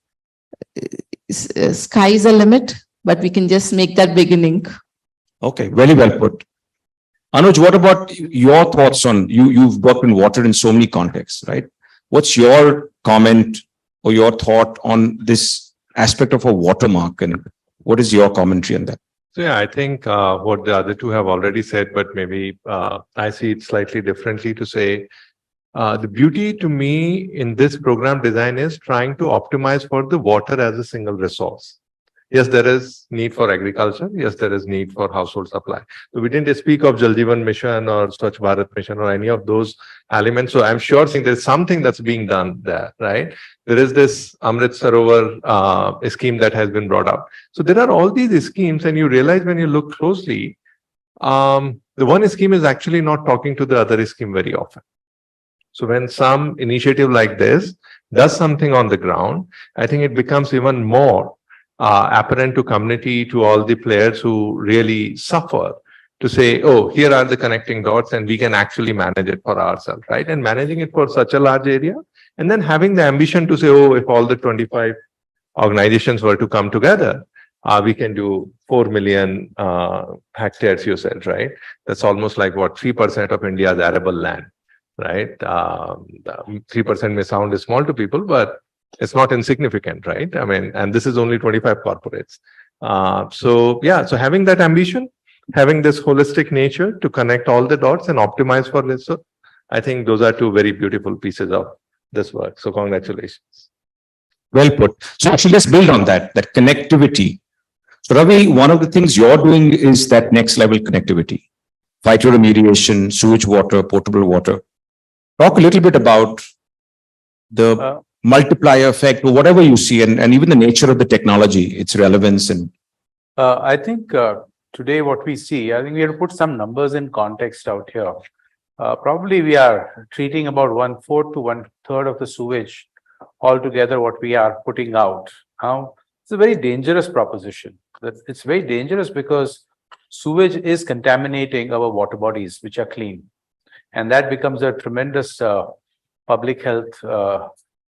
sky is a limit, but we can just make that beginning. Okay, very well put. Anuj, what about your thoughts on, you've worked in water in so many contexts, right? What's your comment or your thought on this aspect of a watermark, and what is your commentary on that? So yeah, I think what the other two have already said, but maybe I see it slightly differently to say the beauty to me in this program design is trying to optimize for the water as a single resource. Yes, there is need for agriculture. Yes, there is need for household supply. So we didn't speak of Jal Jeevan Mission or Swachh Bharat Mission or any of those elements. So I'm sure there's something that's being done there, right? There is this Amrit Sarovar scheme that has been brought up. So there are all these schemes, and you realize when you look closely, the one scheme is actually not talking to the other scheme very often. So when some initiative like this does something on the ground, I think it becomes even more apparent to community, to all the players who really suffer, to say, oh, here are the connecting dots and we can actually manage it for ourselves, right? And managing it for such a large area, and then having the ambition to say, oh, if all the 25 organizations were to come together, we can do 4 million hectares, you said, right? That's almost like what, 3% of India's arable land, right? 3% may sound small to people, but it's not insignificant, right? I mean, and this is only 25 corporates. So yeah, so having that ambition, having this holistic nature to connect all the dots and optimize for this, so I think those are two very beautiful pieces of this work. So congratulations. Well put. So actually, let's build on that connectivity. So Ravi, one of the things you're doing is that next level connectivity, phytoremediation, sewage water, potable water. Talk a little bit about the multiplier effect or whatever you see, and even the nature of the technology, its relevance. And I think today what we see, I think we have to put some numbers in context out here. Probably we are treating about 1/4 to 1/3 of the sewage altogether what we are putting out. Now, it's a very dangerous proposition. It's very dangerous because sewage is contaminating our water bodies, which are clean. And that becomes a tremendous public health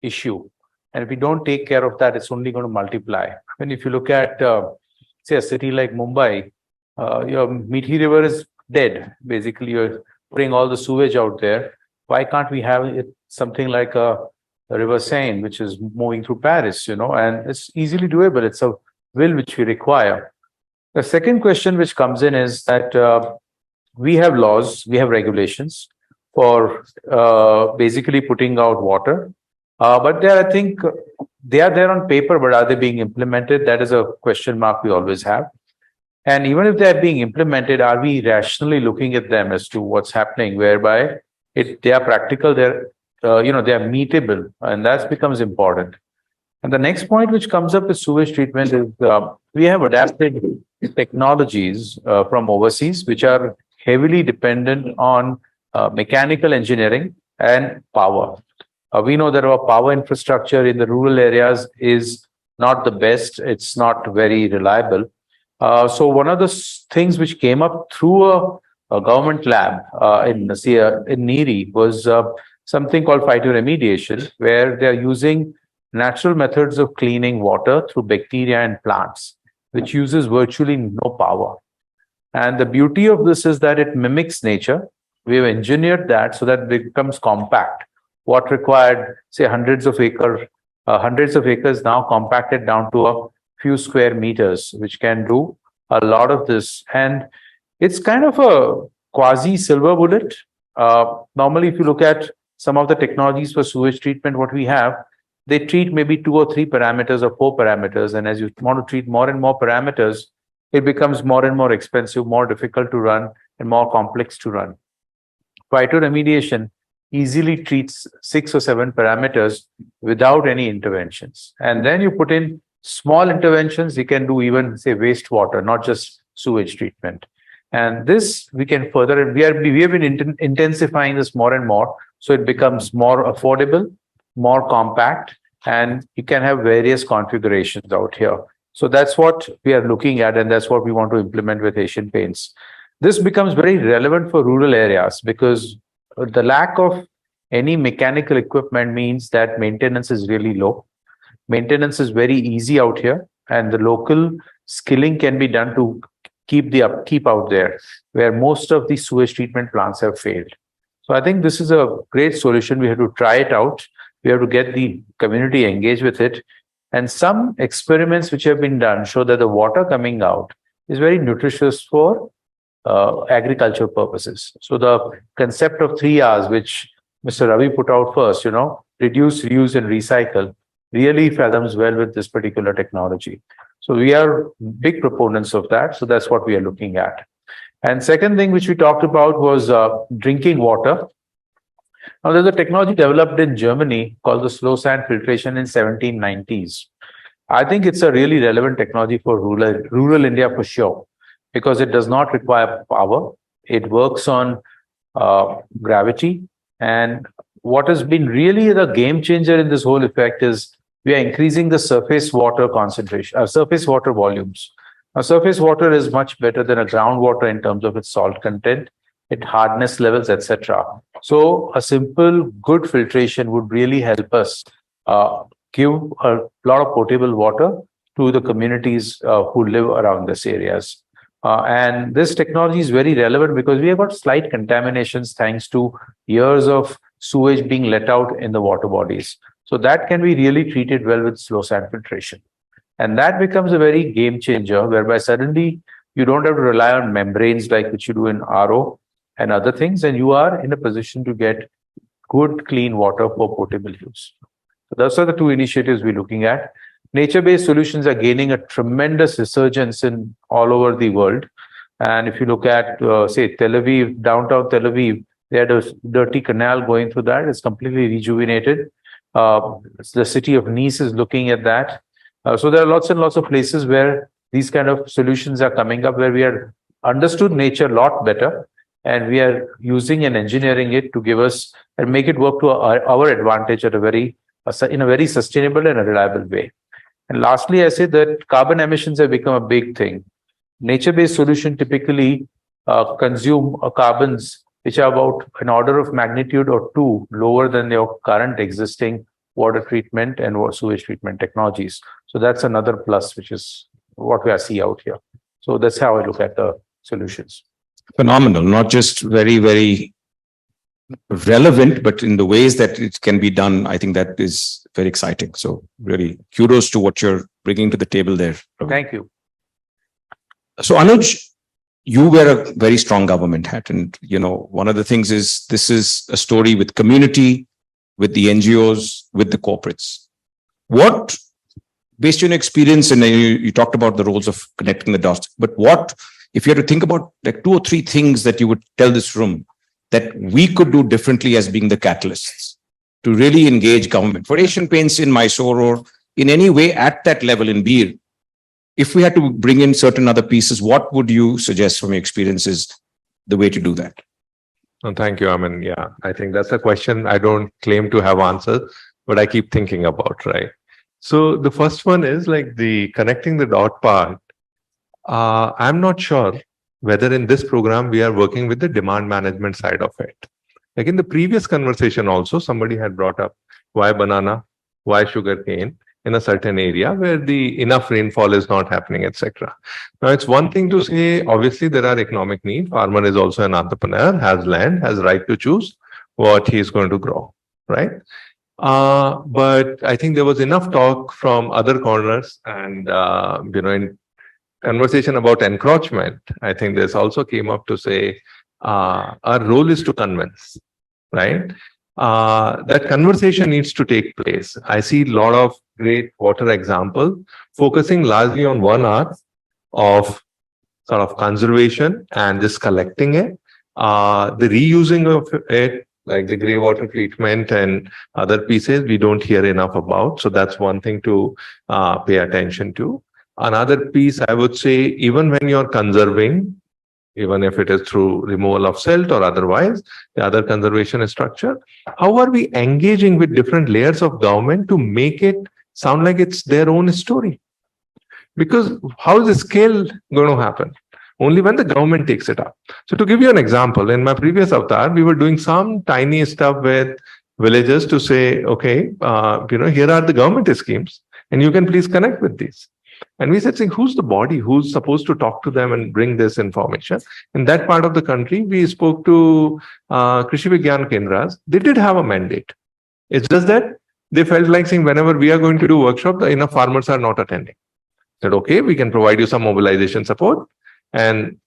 issue. And if we don't take care of that, it's only going to multiply. And if you look at, say, a city like Mumbai, your Methi River is dead. Basically, you're putting all the sewage out there. Why can't we have it something like a River Seine, which is moving through Paris, and it's easily doable. It's a will which we require. The second question which comes in is that we have laws, we have regulations for basically putting out water. But I think they are there on paper, but are they being implemented? That is a question mark we always have. And even if they're being implemented, are we rationally looking at them as to what's happening, whereby they are practical, they're they are meetable, and that becomes important. And the next point which comes up with sewage treatment is we have adapted technologies from overseas, which are heavily dependent on mechanical engineering and power. We know that our power infrastructure in the rural areas is not the best. It's not very reliable. So one of the things which came up through a government lab in Niri was something called phytoremediation, where they're using natural methods of cleaning water through bacteria and plants, which uses virtually no power. And the beauty of this is that it mimics nature. We've engineered that so that it becomes compact. What required, say, hundreds of acres now compacted down to a few square meters, which can do a lot of this. And it's kind of a quasi silver bullet. Normally, if you look at some of the technologies for sewage treatment, what we have, they treat maybe 2 or 3 parameters or 4 parameters. And as you want to treat more and more parameters, it becomes more and more expensive, more difficult to run, and more complex to run. phytoremediation easily treats 6 or 7 parameters without any interventions. And then you put in small interventions, you can do even say wastewater, not just sewage treatment. And this we can further, and we have been intensifying this more and more. So it becomes more affordable, more compact, and you can have various configurations out here. So that's what we are looking at, and that's what we want to implement with Asian Paints. This becomes very relevant for rural areas because the lack of any mechanical equipment means that maintenance is really low. Maintenance is very easy out here, and the local skilling can be done to keep the upkeep out there, where most of the sewage treatment plants have failed. So I think this is a great solution. We have to try it out. We have to get the community engaged with it. And some experiments which have been done show that the water coming out is very nutritious for agricultural purposes. So the concept of 3 R's, which Mr. Ravi put out first, reduce, reuse, and recycle, really fathoms well with this particular technology. So we are big proponents of that. So that's what we are looking at. And second thing which we talked about was drinking water. Now there's a technology developed in Germany called the slow sand filtration in 1790s. I think it's a really relevant technology for rural India for sure, because it does not require power. It works on gravity. And what has been really the game changer in this whole effect is we are increasing the surface water concentration, surface water volumes. Now, surface water is much better than a groundwater in terms of its salt content, its hardness levels, etc. So a simple, good filtration would really help us give a lot of potable water to the communities who live around these areas. And this technology is very relevant because we have got slight contaminations thanks to years of sewage being let out in the water bodies. So that can be really treated well with slow sand filtration. And that becomes a very game changer, whereby suddenly you don't have to rely on membranes like which you do in RO and other things, and you are in a position to get good, clean water for potable use. So those are the two initiatives we're looking at. Nature-based solutions are gaining a tremendous resurgence in all over the world. And if you look at, say, Tel Aviv, downtown Tel Aviv, they had a dirty canal going through that. It's completely rejuvenated. The city of Nice is looking at that. So there are lots and lots of places where these kind of solutions are coming up, where we have understood nature a lot better, and we are using and engineering it to give us and make it work to our advantage at in a very sustainable and a reliable way. And lastly, I say that carbon emissions have become a big thing. Nature-based solutions typically consume carbons which are about an order of magnitude or 2 lower than your current existing water treatment and sewage treatment technologies. So that's another plus, which is what we see out here. So that's how I look at the solutions. Phenomenal, not just very, very relevant, but in the ways that it can be done. I think that is very exciting. So really kudos to what you're bringing to the table there. Thank you. So Anuj, you wear a very strong government hat, and one of the things is this is a story with community, with the NGOs, with the corporates. What, based on your experience, and you talked about the roles of connecting the dots, but what, if you had to think about like 2 or 3 things that you would tell this room that we could do differently as being the catalysts to really engage government for Asian Paints in Mysore or in any way at that level in Bir, if we had to bring in certain other pieces, what would you suggest from your experiences the way to do that? Oh, thank you. I mean, yeah, I think that's a question I don't claim to have answers, but I keep thinking about, right? So the first one is like the connecting the dot part. I'm not sure whether in this program we are working with the demand management side of it. Like in the previous conversation also, somebody had brought up why banana, why sugarcane in a certain area where the enough rainfall is not happening, etc. Now, it's one thing to say, obviously, there are economic needs. Farmer is also an entrepreneur, has land, has right to choose what he is going to grow, right? But I think there was enough talk from other corners and, in conversation about encroachment, I think this also came up to say, our role is to convince, right? That conversation needs to take place. I see a lot of great water example focusing largely on 1 hour of sort of conservation and just collecting it. The reusing of it, like the grey water treatment and other pieces, we don't hear enough about. So that's one thing to pay attention to. Another piece, I would say, even when you're conserving, even if it is through removal of silt or otherwise, the other conservation structure, how are we engaging with different layers of government to make it sound like it's their own story? Because how is the scale going to happen? Only when the government takes it up. So to give you an example, in my previous avatar, we were doing some tiny stuff with villagers to say, okay, here are the government schemes and you can please connect with these. And we said, saying, who's the body who's supposed to talk to them and bring this information? In that part of the country, we spoke to Krishi Vigyan Kendras. They did have a mandate. It's just that they felt like saying, whenever we are going to do workshop, enough farmers are not attending. Said, okay, we can provide you some mobilization support. And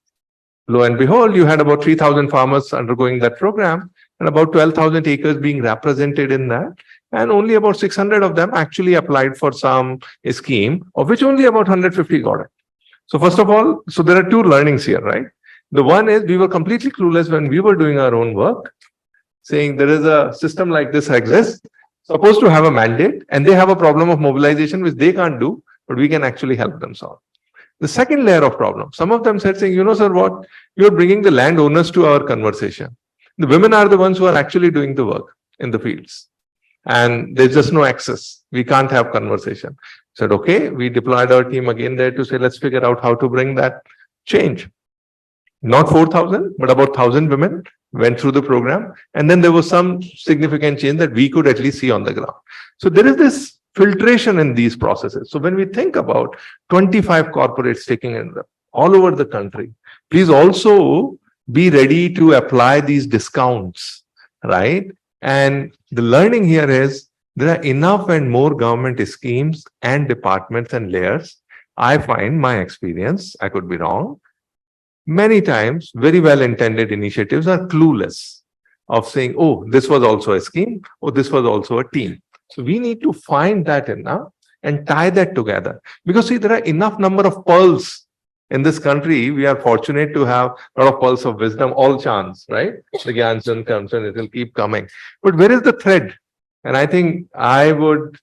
lo and behold, you had about 3,000 farmers undergoing that program and about 12,000 acres being represented in that. And only about 600 of them actually applied for some scheme, of which only about 150 got it. So first of all, so there are two learnings here, right? The one is we were completely clueless when we were doing our own work, saying there is a system like this exists, supposed to have a mandate, and they have a problem of mobilization, which they can't do, but we can actually help them solve. The second layer of problem, some of them said, saying, sir, what? You're bringing the landowners to our conversation. The women are the ones who are actually doing the work in the fields. And there's just no access. We can't have conversation. Said, okay, we deployed our team again there to say, let's figure out how to bring that change. Not 4,000, but about 1,000 women went through the program. And then there was some significant change that we could at least see on the ground. So there is this filtration in these processes. So when we think about 25 corporates taking in all over the country, please also be ready to apply these discounts, right? And the learning here is there are enough and more government schemes and departments and layers. I find my experience, I could be wrong, many times very well-intended initiatives are clueless of saying, oh, this was also a scheme, or this was also a team. So we need to find that enough and tie that together. Because see, there are enough number of pearls in this country. We are fortunate to have a lot of pearls of wisdom, all chance, right? The Gyansan comes and it will keep coming. But where is the thread? And I think I would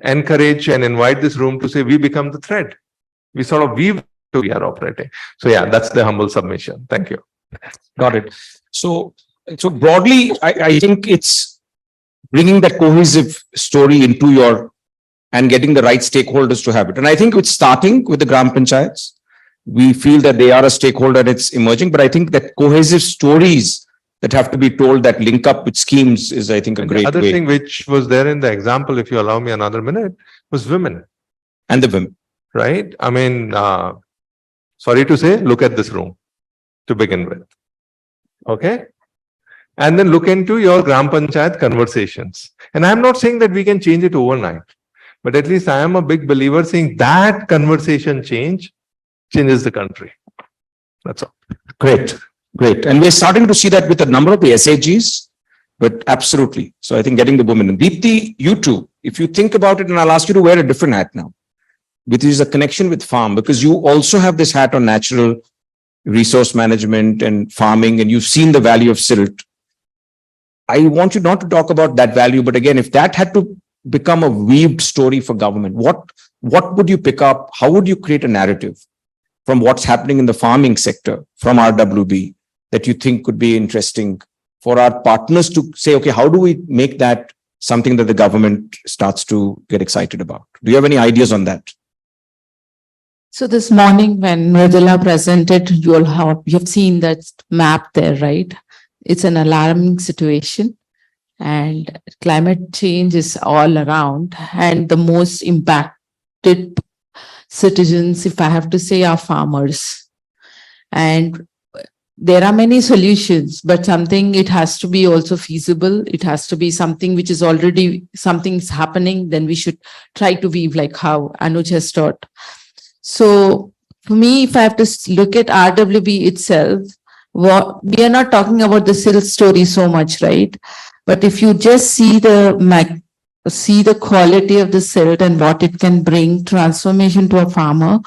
encourage and invite this room to say we become the thread. We sort of weave to we are operating. So yeah, that's the humble submission. Thank you. Got it. So broadly, I think it's bringing that cohesive story into your and getting the right stakeholders to have it. And I think it's starting with the Gram Panchayats. We feel that they are a stakeholder and it's emerging, but I think that cohesive stories that have to be told that link up with schemes is, I think, a great way. The other thing which was there in the example, if you allow me another minute, was women. And the women. Right? I mean, sorry to say, look at this room to begin with. Okay? And then look into your Gram Panchayat conversations. And I'm not saying that we can change it overnight, but at least I am a big believer saying that conversation changes the country. That's all. Great. And we're starting to see that with a number of the SAGs, but absolutely. So I think getting the women. And Deepthi, you too, if you think about it, and I'll ask you to wear a different hat now, which is a connection with farm, because you also have this hat on natural resource management and farming, and you've seen the value of silt. I want you not to talk about that value, but again, if that had to become a weaved story for government, what would you pick up? How would you create a narrative from what's happening in the farming sector from RWB that you think could be interesting for our partners to say, okay, how do we make that something that the government starts to get excited about? Do you have any ideas on that? So this morning when Mariwala presented, you have seen that map there, right? It's an alarming situation and climate change is all around, and the most impacted citizens, if I have to say, are farmers. And there are many solutions, but it has to be also feasible. It has to be something which is already, something's happening, then we should try to weave like how Anuj has taught. So for me, if I have to look at RWB itself, we are not talking about the silt story so much, right? But if you just see the quality of the silt and what it can bring transformation to a farmer,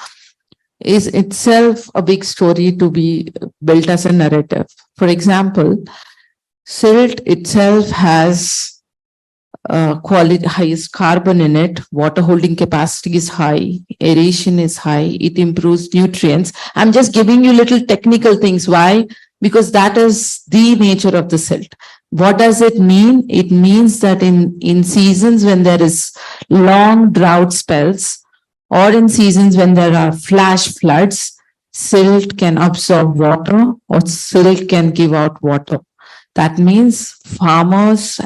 is itself a big story to be built as a narrative. For example, silt itself has quality, highest carbon in it, water holding capacity is high, aeration is high, it improves nutrients. I'm just giving you little technical things. Why? Because that is the nature of the silt. What does it mean? It means that in seasons when there is long drought spells, or in seasons when there are flash floods, silt can absorb water or silt can give out water. That means farms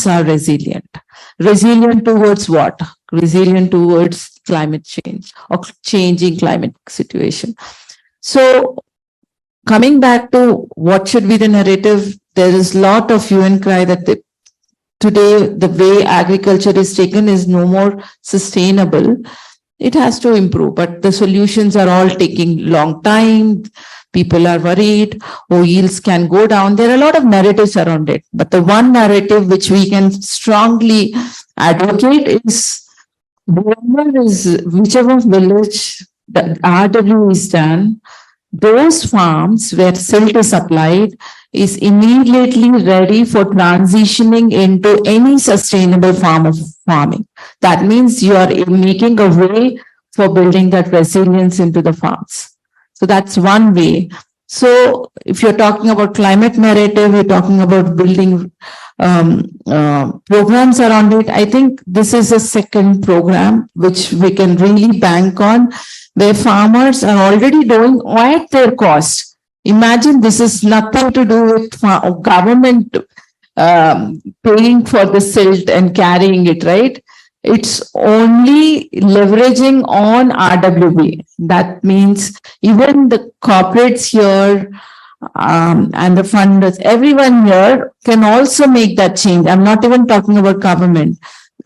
are resilient. Resilient towards what? Resilient towards climate change or changing climate situation. So coming back to what should be the narrative, there is a lot of hue and cry that today the way agriculture is taken is no more sustainable. It has to improve, but the solutions are all taking long time. People are worried, yields can go down. There are a lot of narratives around it. But the one narrative which we can strongly advocate is whichever village the RW is done, those farms where silt is applied is immediately ready for transitioning into any sustainable form of farming. That means you are making a way for building that resilience into the farms. So that's one way. So if you're talking about climate narrative, you're talking about building programs around it. I think this is a second program which we can really bank on, where farmers are already doing at their cost. Imagine this is nothing to do with government paying for the silt and carrying it, right? It's only leveraging on RWB. That means even the corporates here and the funders, everyone here can also make that change. I'm not even talking about government.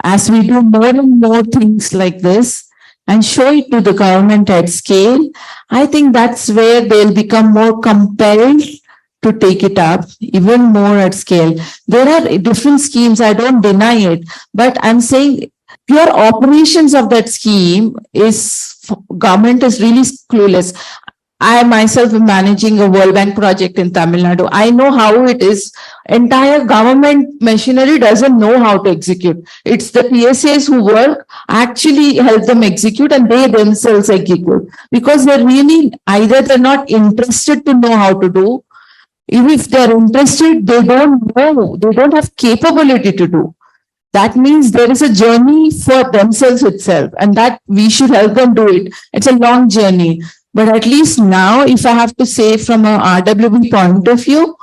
As we do more and more things like this and show it to the government at scale, I think that's where they'll become more compelled to take it up even more at scale. There are different schemes, I don't deny it, but I'm saying pure operations of that scheme is government is really clueless. I myself am managing a World Bank project in Tamil Nadu. I know how it is. Entire government machinery doesn't know how to execute. It's the PSAs who work, actually help them execute, and they themselves execute. Because they're really, either they're not interested to know how to do. Even if they're interested, they don't know. They don't have capability to do. That means there is a journey for themselves itself, and that we should help them do it. It's a long journey. But at least now, if I have to say from a RWB point of view,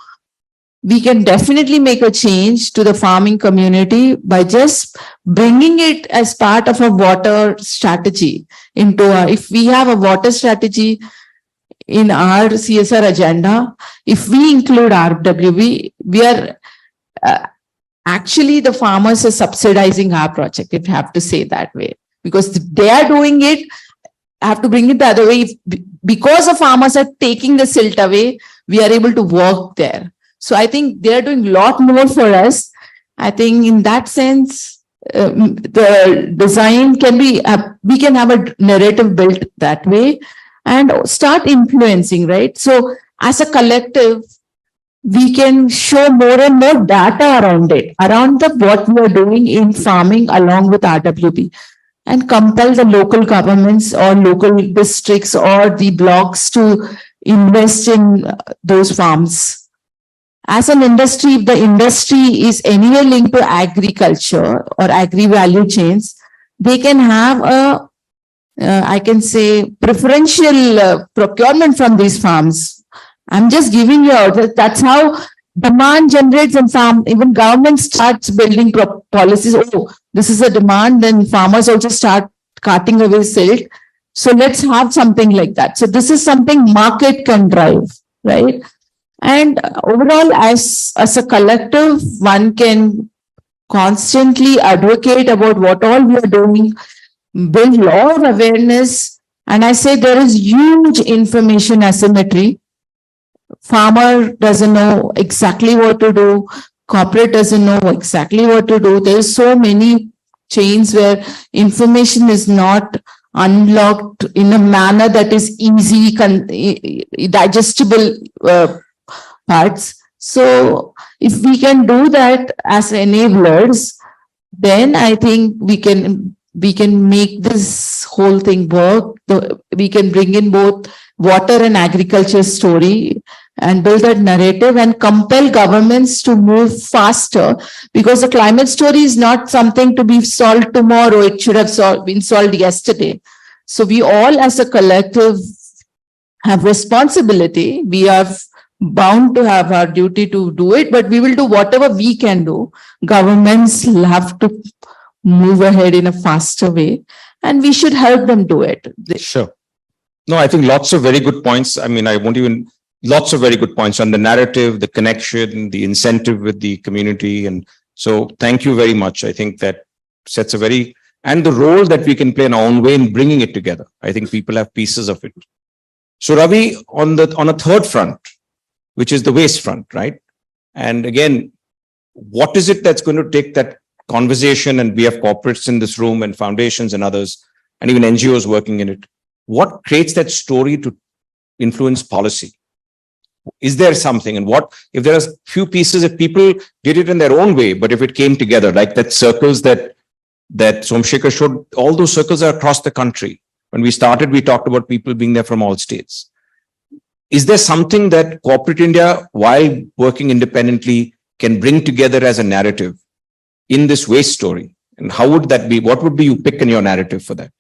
we can definitely make a change to the farming community by just bringing it as part of a water strategy into if we have a water strategy in our CSR agenda, if we include RWB, we are actually the farmers are subsidizing our project, if you have to say that way, because they are doing it. I have to bring it the other way. Because the farmers are taking the silt away, we are able to work there. So I think they are doing a lot more for us. I think in that sense, the design can be, we can have a narrative built that way and start influencing, right? So as a collective, we can show more and more data around it, around what we are doing in farming along with RWB, and compel the local governments or local districts or the blocks to invest in those farms. As an industry, if the industry is anywhere linked to agriculture or agri-value chains, they can have a, I can say, preferential procurement from these farms. I'm just giving you out, that's how demand generates and farm, even government starts building policies. Oh, this is a demand, then farmers also start carting away silt. So let's have something like that. So this is something market can drive, right? And overall, as a collective, one can constantly advocate about what all we are doing, build lot of awareness. And I say there is huge information asymmetry. Farmer doesn't know exactly what to do. Corporate doesn't know exactly what to do. There's so many chains where information is not unlocked in a manner that is easy, digestible parts. So if we can do that as enablers, then I think we can make this whole thing work. We can bring in both water and agriculture story and build that narrative and compel governments to move faster, because the climate story is not something to be solved tomorrow. It should have been solved yesterday. So we all as a collective have responsibility. We are bound to have our duty to do it, but we will do whatever we can do. Governments have to move ahead in a faster way, and we should help them do it. Sure. No, I think lots of very good points. I mean, I won't even, lots of very good points on the narrative, the connection, the incentive with the community. And so thank you very much. I think that sets a very, and the role that we can play in our own way in bringing it together. I think people have pieces of it. So Ravi, on a third front, which is the waste front, right? And again, what is it that's going to take that conversation? And we have corporates in this room and foundations and others, and even NGOs working in it. What creates that story to influence policy? Is there something? And what, if there are few pieces, if people did it in their own way, but if it came together, like that circles that Somsekhar showed, all those circles are across the country. When we started, we talked about people being there from all states. Is there something that corporate India, while working independently, can bring together as a narrative in this waste story? And how would that be? What would be you pick in your narrative for that?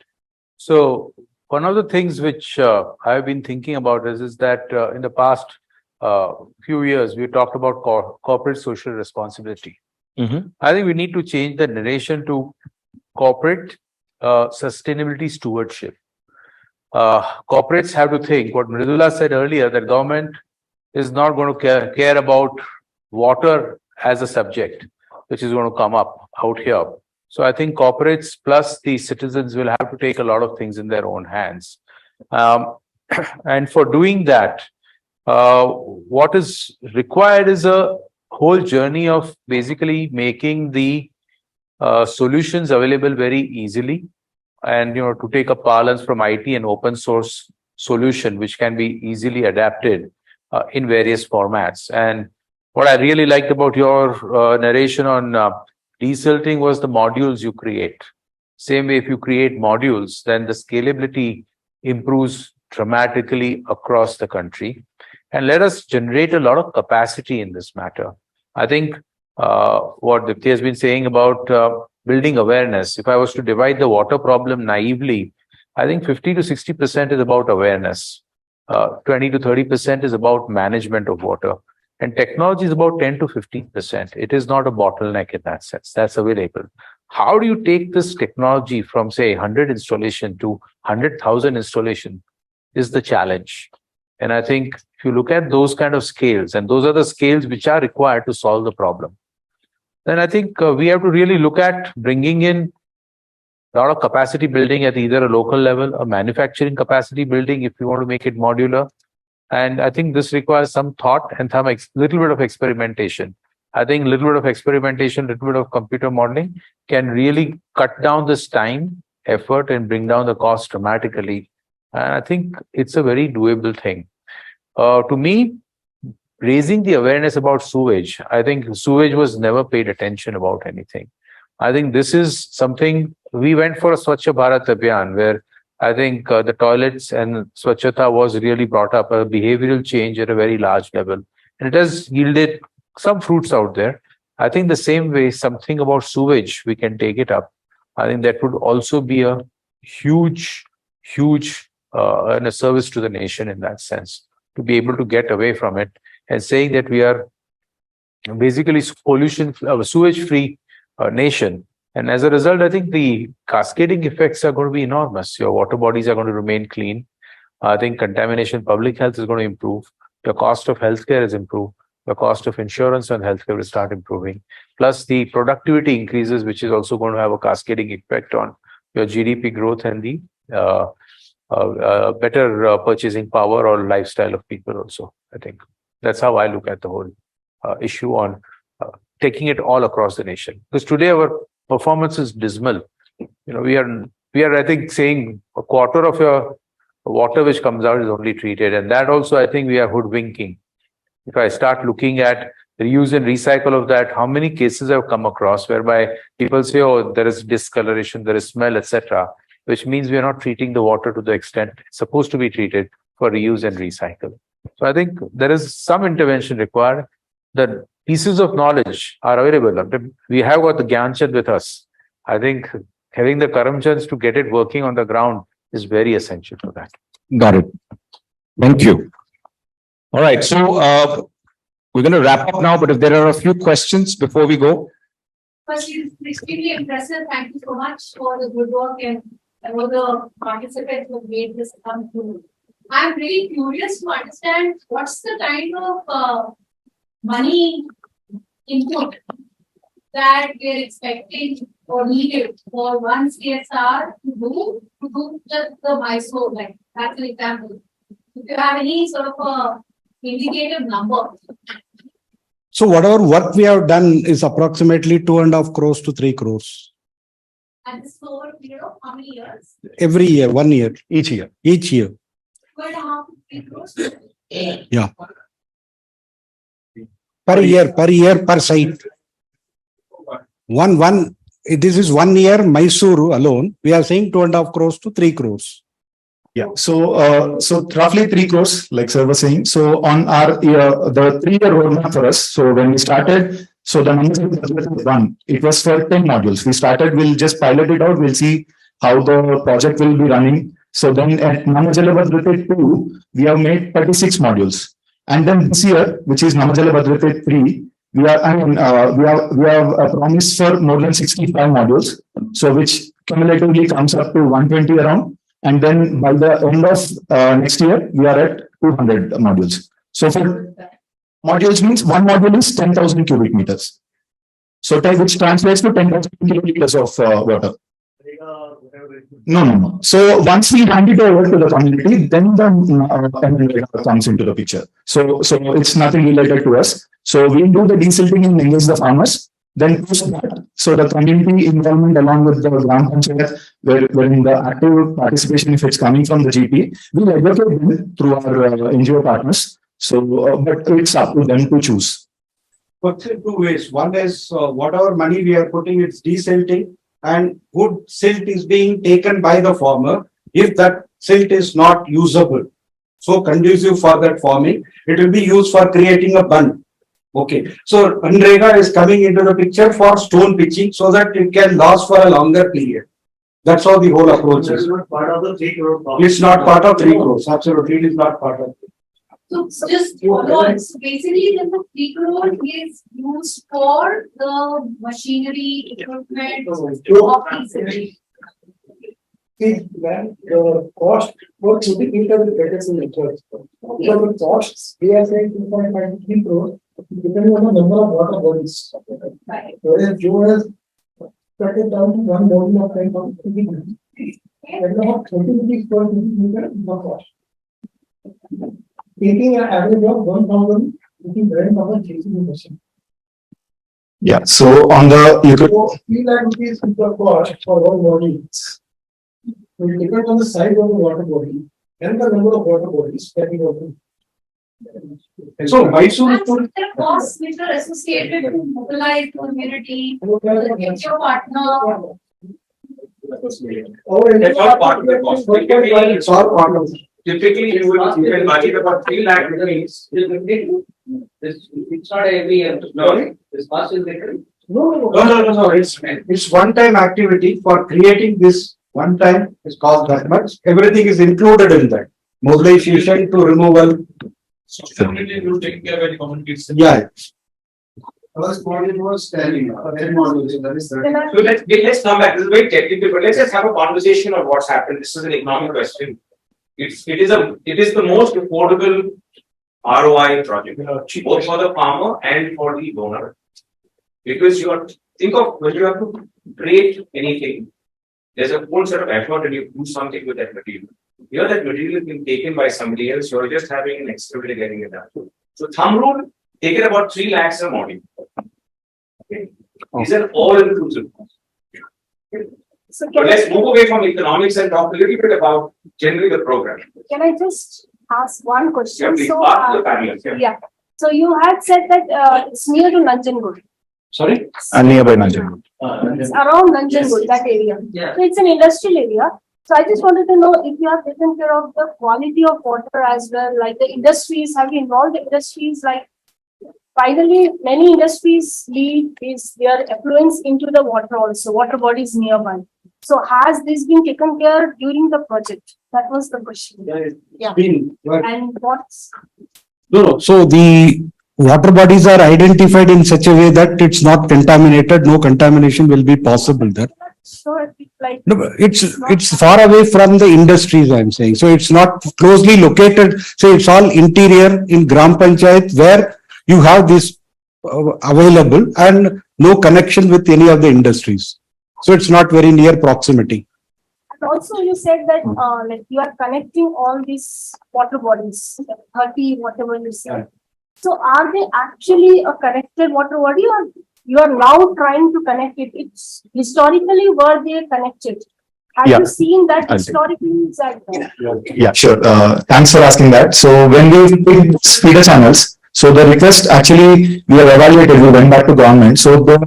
So one of the things which I've been thinking about is that in the past few years, we talked about corporate social responsibility. I think we need to change the narration to corporate sustainability stewardship. Corporates have to think what Mariwala said earlier, that government is not going to care about water as a subject, which is going to come up out here. So I think corporates plus the citizens will have to take a lot of things in their own hands. And for doing that, what is required is a whole journey of basically making the solutions available very easily, and to take a parlance from IT, an open source solution which can be easily adapted in various formats. And what I really liked about your narration on desilting was the modules you create. Same way, if you create modules, then the scalability improves dramatically across the country. And let us generate a lot of capacity in this matter. I think what Deepthi has been saying about building awareness, if I was to divide the water problem naively, I think 50 to 60% is about awareness. 20 to 30% is about management of water. And technology is about 10 to 15%. It is not a bottleneck in that sense. That's available. How do you take this technology from, say, 100 installation to 100,000 installation is the challenge. And I think if you look at those kind of scales, and those are the scales which are required to solve the problem, then I think we have to really look at bringing in a lot of capacity building at either a local level, a manufacturing capacity building if you want to make it modular. And I think this requires some thought and some little bit of experimentation. I think little bit of experimentation, little bit of computer modeling can really cut down this time, effort, and bring down the cost dramatically. And I think it's a very doable thing. To me, raising the awareness about sewage, I think sewage was never paid attention about anything. I think this is something, we went for a Swachh Bharat Abhiyan, where I think the toilets and Swachhata was really brought up, a behavioral change at a very large level. And it has yielded some fruits out there. I think the same way, something about sewage, we can take it up. I think that would also be a huge and a service to the nation in that sense, to be able to get away from it and saying that we are basically sewage-free nation. And as a result, I think the cascading effects are going to be enormous. Your water bodies are going to remain clean. I think contamination, public health is going to improve. Your cost of healthcare is improved. The cost of insurance on healthcare will start improving. Plus the productivity increases, which is also going to have a cascading effect on your GDP growth and the better purchasing power or lifestyle of people also. I think that's how I look at the whole issue on taking it all across the nation. Because today our performance is dismal. We are we are, I think, saying a quarter of your water which comes out is only treated. And that also, I think we are hoodwinking. If I start looking at reuse and recycle of that, how many cases I've come across whereby people say, oh, there is discoloration, there is smell, etc., which means we are not treating the water to the extent it's supposed to be treated for reuse and recycle. So I think there is some intervention required. The pieces of knowledge are available. We have got the Gyanchand with us. I think having the Karamchands to get it working on the ground is very essential for that. Got it. Thank you. All right. So we're going to wrap up now, but if there are a few questions before we go. Firstly, it's extremely impressive. Thank you so much for the good work and all the participants who have made this come through. I'm really curious to understand what's the kind of money input that we're expecting or needed for one CSR to do just the Mysore, like that's an example. If you have any sort of indicative number. So whatever work we have done is approximately 2.5 crores to 3 crores. And this is over a period of how many years? Every year, 1 year. Each year. Each year. 2.5 to 3 crores? Yeah. Per year, per site. This is 1 year, Mysore alone. We are saying 2.5 crores to 3 crores. Yeah. So, so roughly 3 crores, like sir was saying. So on our the 3-year roadmap for us. So when we started, so the numbers was one. It was for 10 modules. We started. We'll just pilot it out. We'll see how the project will be running. So then at Namajala Bhadra 2, we have made 36 modules. And then this year, which is Namajala Bhadra 3, we have a promise for more than 65 modules. So which cumulatively comes up to 120 around. And then by the end of next year, we are at 200 modules. So for modules means one module is 10,000 cubic meters. So which translates to 10,000 kiloliters of water. No. So once we hand it over to the community, then the comes into the picture. So it's nothing related to us. So we do the desilting and engage the farmers. Then post that, so the community involvement along with the Gram Panchayat, wherein the active participation, if it's coming from the GP, we'll advocate them through our NGO partners. So, but it's up to them to choose. Works in two ways. One is whatever money we are putting, it's desilting, and good silt is being taken by the farmer. If that silt is not usable, so conducive for that farming, it will be used for creating a bund. Okay, so Manrega is coming into the picture for stone pitching so that it can last for a longer period. That's how the whole approach is. It's not part of the 3 crore. It's not part of 3 crores. Absolutely, it is not part of it. So just follow on. So basically, the 3 crore is used for the machinery, equipment, operations. When the cost for cubic meter will get us in nature. Because the costs, we are saying 2.5 to 3 crores, depending on the number of water bodies. Right. Whereas Joe has cut it down to one body of 10,000 cubic meters. And about 30 rupees per cubic meter is the cost. Taking an average of 1,000 rupees rent of a JCB machine. Yeah. So on the you could. So 3 lakh rupees is the cost for one body. It will depend on the size of the water body and the number of water bodies that we open. So Mysore And the costs which are associated to mobilize community, get your partner. That's all part of the cost. It's all part of it. Typically, you can budget about 3 lakh rupees. It's not every year. No, this cost is different. No. It's one-time activity for creating this. One time is cost that much. Everything is included in that. Mobilization to removal. So community will take care of the communities. Yeah. First module was telling, that is that. So let's come back. This is very technical, but let's just have a conversation on what's happened. This is an economic question. It is the most affordable ROI project, both for the farmer and for the donor. Because think of when you have to create anything, there's a whole set of effort and you do something with that material. Here that material is being taken by somebody else, you're just having an excavator getting it done. So thumb rule, take it about 3 lakhs a module. Okay. These are all inclusive costs. Okay. So But let's move away from economics and talk a little bit about generally the program. can I just ask one question? Yeah, please. So, Ask the panelists, yeah. yeah. So you had said that it's near to Nanjangud. Sorry? And nearby Nanjangud. It's around Nanjangud, that area. Yeah. So it's an industrial area. So I just wanted to know if you have taken care of the quality of water as well, like the industries, have you involved the industries? Like finally, many industries lead their effluents into the water also, water bodies nearby. So has this been taken care during the project? That was the question. Yeah. And what's No, so the water bodies are identified in such a way that it's not contaminated, no contamination will be possible there. sure if like No, but it's far away from the industries, I'm saying. So it's not closely located. So it's all interior in Gram Panchayat where you have this available and no connection with any of the industries. So it's not very near proximity. and also you said that like you are connecting all these water bodies, 30 whatever you said. So are they actually a connected water body or you are now trying to connect it? It's historically were they connected? Have Yeah. you seen that I'll take historically inside there? Yeah, sure. Thanks for asking that. So when we picked feeder channels, so the request actually we have evaluated, we went back to government. So the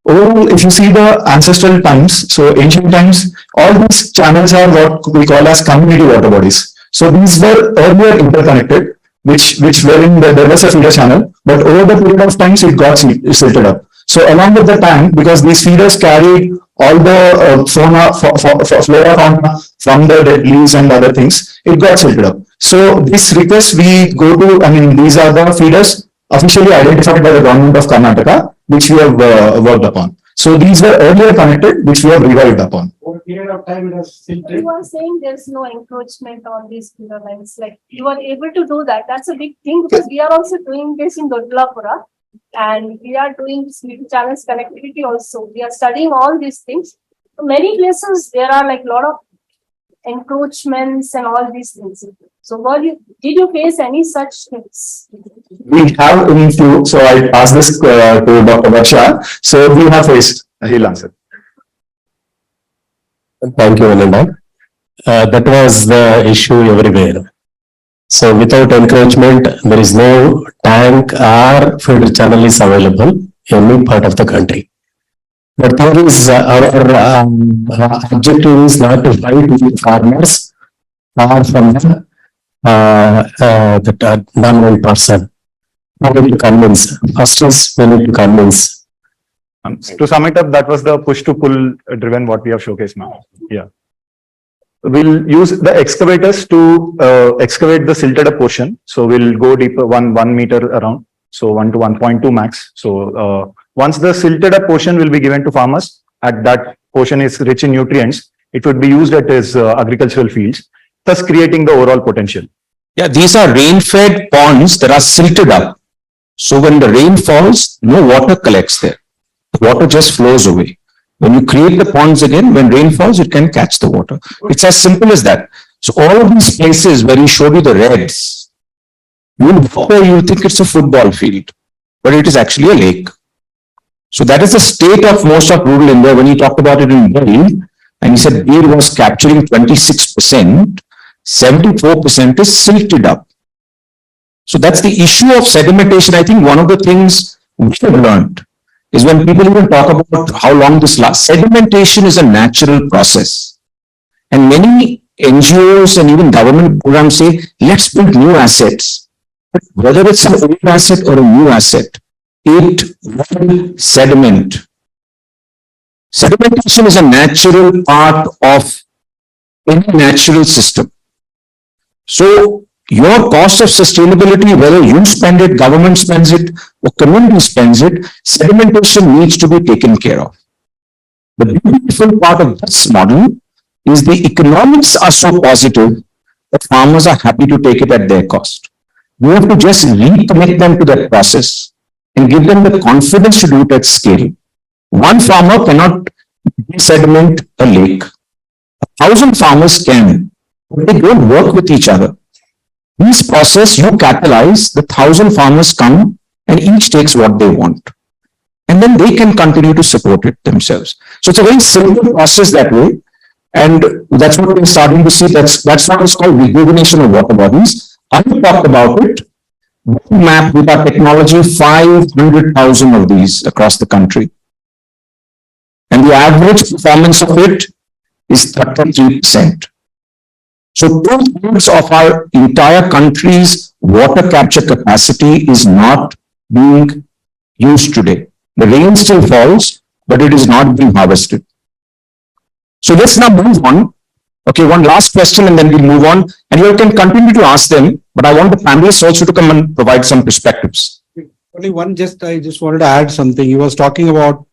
overall, if you see the ancestral times, so ancient times, all these channels are what we call as community water bodies. So these were earlier interconnected, which wherein there was a feeder channel, but over the period of times it got silted up. So along with the tank, because these feeders carried all the flora, fauna from the dead leaves and other things, it got silted up. So this request we go to, I mean, these are the feeders officially identified by the government of Karnataka, which we have worked upon. So these were earlier connected, which we have revived upon. Over a period of time, it has silted. You are saying there's no encroachment on these pillar lines, like you are able to do that. That's a big thing because we are also doing this in Dodlapura and we are doing this little channels connectivity also. We are studying all these things. Many places there are like a lot of encroachments and all these things. So did you face any such things? We have in few, so I pass this to Dr. Baksha. So we have faced, he'll answer. Thank you, Ananda. That was the issue everywhere. So without encroachment, there is no tank or feeder channel is available in any part of the country. The thing is, our objective is not to fight with farmers or from the non-one person. We need to convince. First is we need to convince. To sum it up, that was the push to pull driven what we have showcased now. Yeah. We'll use the excavators to excavate the silted up portion. So we'll go deeper, one meter around. So 1 to 1.2 max. So once the silted up portion will be given to farmers, at that portion is rich in nutrients, it would be used at his agricultural fields, thus creating the overall potential. Yeah, these are rain-fed ponds that are silted up. So when the rain falls, no water collects there. The water just flows away. When you create the ponds again, when rain falls, it can catch the water. It's as simple as that. So all of these places where he showed you the reds, you will think it's a football field, but it is actually a lake. So that is the state of most of rural India. When he talked about it in Delhi, and he said beer was capturing 26%, 74% is silted up. So that's the issue of sedimentation. I think one of the things we have learned is when people even talk about how long this lasts, sedimentation is a natural process. And many NGOs and even government programs say, let's build new assets. But whether it's an old asset or a new asset, it will sediment. Sedimentation is a natural part of any natural system. So your cost of sustainability, whether you spend it, government spends it, or community spends it, sedimentation needs to be taken care of. The beautiful part of this model is the economics are so positive that farmers are happy to take it at their cost. You have to just reconnect them to that process and give them the confidence to do it at scale. One farmer cannot sediment a lake. 1,000 farmers can, but they don't work with each other. This process, you catalyze, the 1,000 farmers come and each takes what they want. and then they can continue to support it themselves. So it's a very simple process that way. And that's what we're starting to see. That's what is called rejuvenation of water bodies. I will talk about it. We map with our technology 500,000 of these across the country. And the average performance of it is 33%. So 2/3 of our entire country's water capture capacity is not being used today. The rain still falls, but it is not being harvested. So let's now move on. Okay, one last question and then we'll move on. And you can continue to ask them, but I want the panelists also to come and provide some perspectives. Only one, I just wanted to add something. He was talking about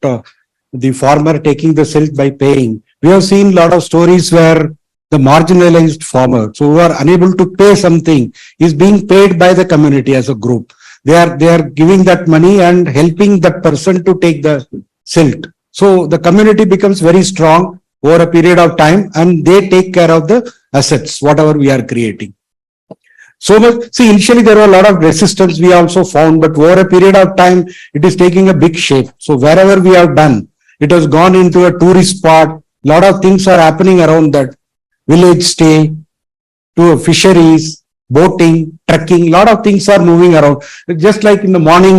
the farmer taking the silt by paying. We have seen a lot of stories where the marginalized farmer, so who are unable to pay something, is being paid by the community as a group. They are giving that money and helping that person to take the silt. So the community becomes very strong over a period of time, and they take care of the assets, whatever we are creating. So much, see, initially there were a lot of resistance we also found, but over a period of time, it is taking a big shape. So wherever we have done, it has gone into a tourist spot. A lot of things are happening around that. Village stay, to fisheries, boating, trekking, a lot of things are moving around. Just like in the morning,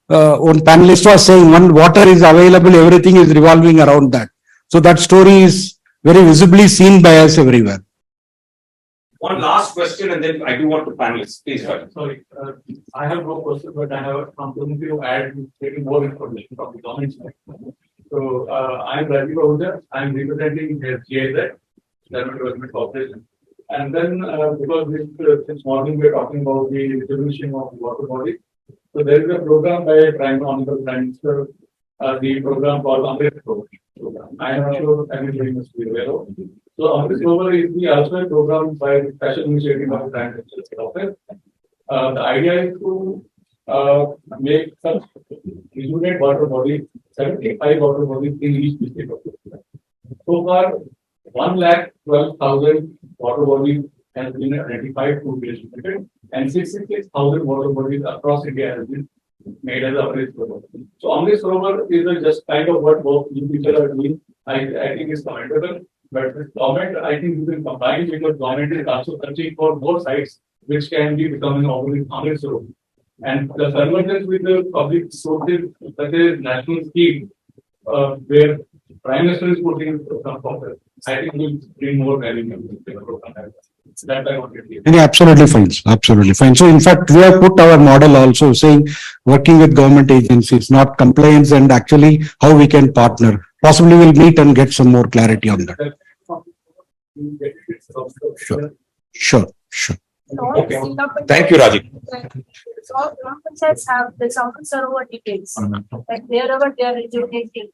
one panelist was saying, when water is available, everything is revolving around that. So that story is very visibly seen by us everywhere. One last question and then I do want to panelists. Please, Ravi. Sorry, I have no question, but I have something to add, getting more information from the government side. So I'm Ravi over there. I'm representing GIZ, Government Development Corporation. And then because this morning we're talking about the distribution of water bodies. So there is a program by Prime Honorable Prime Minister, the program called Amrit Program. I am sure everybody must be aware of. So Amrit Program is the also a program by the special initiative of the Prime Minister's office. The idea is to make such rejuvenate water bodies, 75 water bodies in each district. So far, 1,12,000 water bodies has been identified to be distributed, and 66,000 water bodies across India has been made as Amrit Program. So Amrit Program is just kind of what both you people are doing. I think is commendable. But with government, I think you can combine because government is also searching for more sites which can be becoming Amrit Program. And the convergence with the public sources, such as national scheme, where Prime Minister is putting some focus, I think will bring more value to the program. That I wanted to Yeah, absolutely fine. Absolutely fine. So in fact, we have put our model also saying working with government agencies, not compliance, and actually how we can partner. Possibly we'll meet and get some more clarity on that. Sure. Okay. Thank you, Raji. So all Gram Panchayats have the Sampan Sarovar details. Like wherever they are rejuvenating.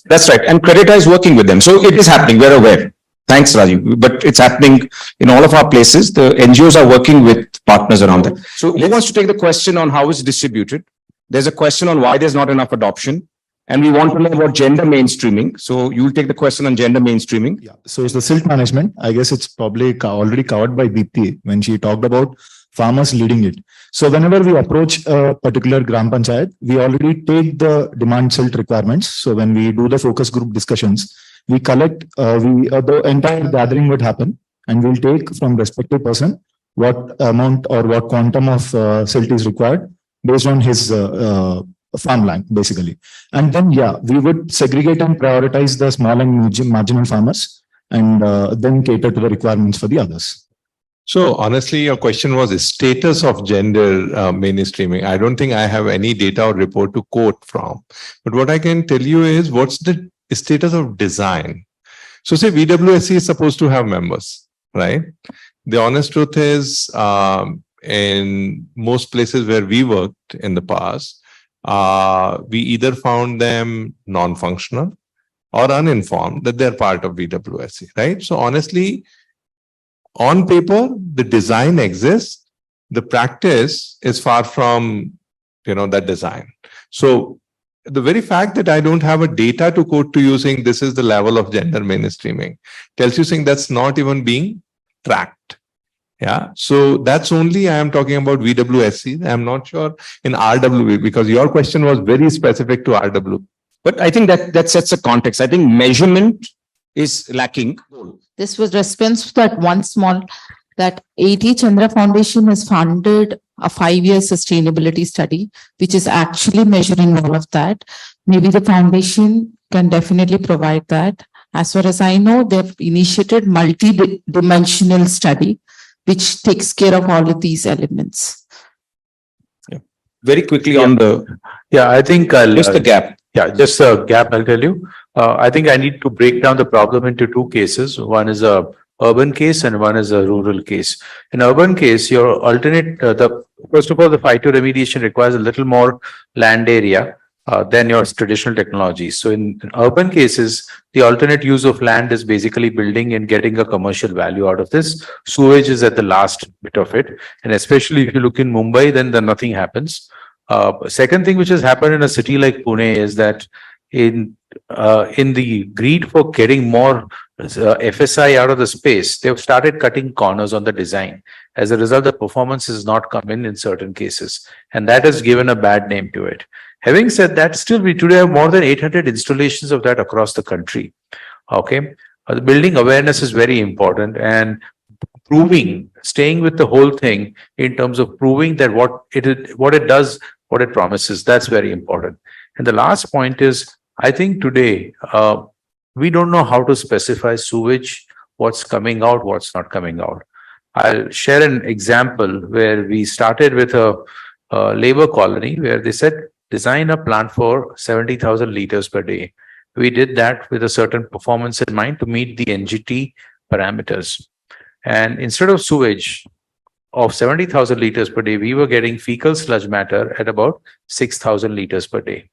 That's right. And Curated is working with them. So it is happening. We're aware. Thanks, Raji. But it's happening in all of our places. The NGOs are working with partners around that. So who wants to take the question on how it's distributed? There's a question on why there's not enough adoption. And we want to know about gender mainstreaming. So you'll take the question on gender mainstreaming. Yeah. So it's the silt management. I guess it's probably already covered by Deepthi when she talked about farmers leading it. So whenever we approach a particular Gram Panchayat, we already take the demand silt requirements. So when we do the focus group discussions, we collect, the entire gathering would happen, and we'll take from respective person what amount or what quantum of silt is required based on his farmland, basically. And then, yeah, we would segregate and prioritize the small and marginal farmers and then cater to the requirements for the others. So honestly, your question was the status of gender mainstreaming. I don't think I have any data or report to quote from. But what I can tell you is what's the status of design. So say VWSC is supposed to have members, right? The honest truth is in most places where we worked in the past, we either found them non-functional or uninformed that they're part of VWSC, right? So honestly, on paper, the design exists. The practice is far from, that design. So the very fact that I don't have a data to quote to you saying this is the level of gender mainstreaming tells you saying that's not even being tracked. Yeah. So that's only I am talking about VWSC. I'm not sure in RWB because your question was very specific to RW. But I think that sets a context. I think measurement is lacking. This was response to that one small, that IIT Chandra Foundation has funded a 5-year sustainability study, which is actually measuring all of that. Maybe the foundation can definitely provide that. As far as I know, they've initiated multi-dimensional study, which takes care of all of these elements. Very quickly on the, I think I'll just the gap. Yeah, just a gap, I'll tell you. I think I need to break down the problem into two cases. One is a urban case and one is a rural case. In urban case, your alternate, first of all, the phytoremediation requires a little more land area than your traditional technologies. So in urban cases, the alternate use of land is basically building and getting a commercial value out of this. Sewage is at the last bit of it. And especially if you look in Mumbai, then nothing happens. Second thing which has happened in a city like Pune is that in the greed for getting more FSI out of the space, they've started cutting corners on the design. As a result, the performance has not come in certain cases, and that has given a bad name to it. Having said that, still we today have more than 800 installations of that across the country. Okay, the building awareness is very important, and staying with the whole thing in terms of proving that what it does, what it promises, that's very important. And the last point is, I think today, we don't know how to specify sewage, what's coming out, what's not coming out. I'll share an example where we started with a labor colony where they said, design a plant for 70,000 liters per day. We did that with a certain performance in mind to meet the NGT parameters. And instead of sewage of 70,000 liters per day, we were getting fecal sludge matter at about 6,000 liters per day.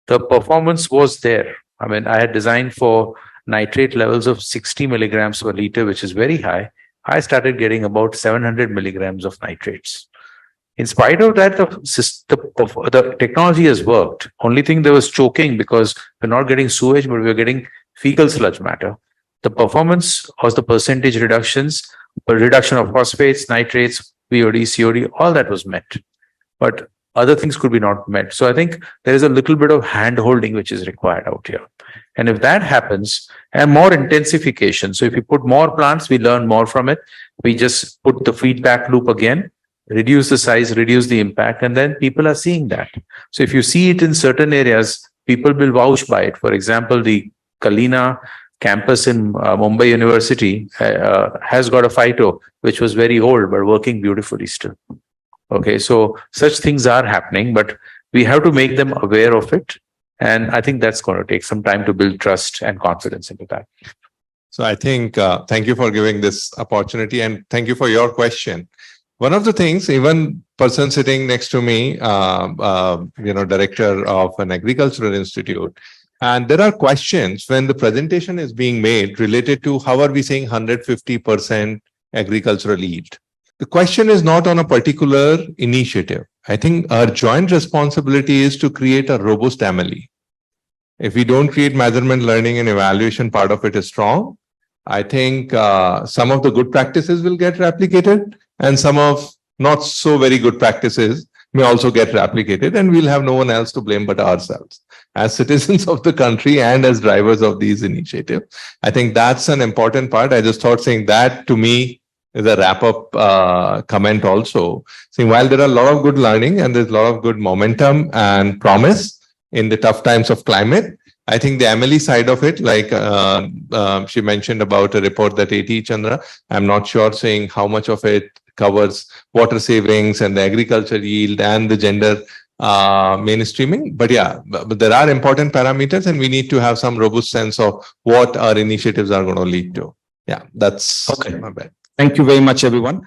The performance was there. I mean, I had designed for nitrate levels of 60 milligrams per liter, which is very high. I started getting about 700 milligrams of nitrates. In spite of that, the technology has worked. Only thing there was choking because we're not getting sewage, but we're getting fecal sludge matter. The performance was the percentage reductions, the reduction of phosphates, nitrates, VOD, COD, all that was met. But other things could be not met. So I think there is a little bit of hand holding which is required out here. And if that happens, and more intensification. So if you put more plants, we learn more from it. We just put the feedback loop again, reduce the size, reduce the impact, and then people are seeing that. So if you see it in certain areas, people will vouch by it. For example, the Kalina campus in Mumbai University has got a phyto, which was very old, but working beautifully still. Okay, so such things are happening, but we have to make them aware of it. And I think that's going to take some time to build trust and confidence into that. So I think, thank you for giving this opportunity and thank you for your question. One of the things, even person sitting next to me, director of an agricultural institute, and there are questions when the presentation is being made related to how are we saying 150% agricultural yield. The question is not on a particular initiative. I think our joint responsibility is to create a robust MLE. If we don't create measurement, learning, and evaluation, part of it is strong. I think some of the good practices will get replicated and some of not so very good practices may also get replicated, and we'll have no one else to blame but ourselves as citizens of the country and as drivers of these initiatives. I think that's an important part. I just thought saying that to me is a wrap-up comment also. Saying while there are a lot of good learning and there's a lot of good momentum and promise in the tough times of climate, I think the MLE side of it, like she mentioned about a report that IIT Chandra, I'm not sure saying how much of it covers water savings and the agriculture yield and the gender mainstreaming. But yeah, but there are important parameters and we need to have some robust sense of what our initiatives are going to lead to. Yeah, that's okay. My bad. Thank you very much, everyone.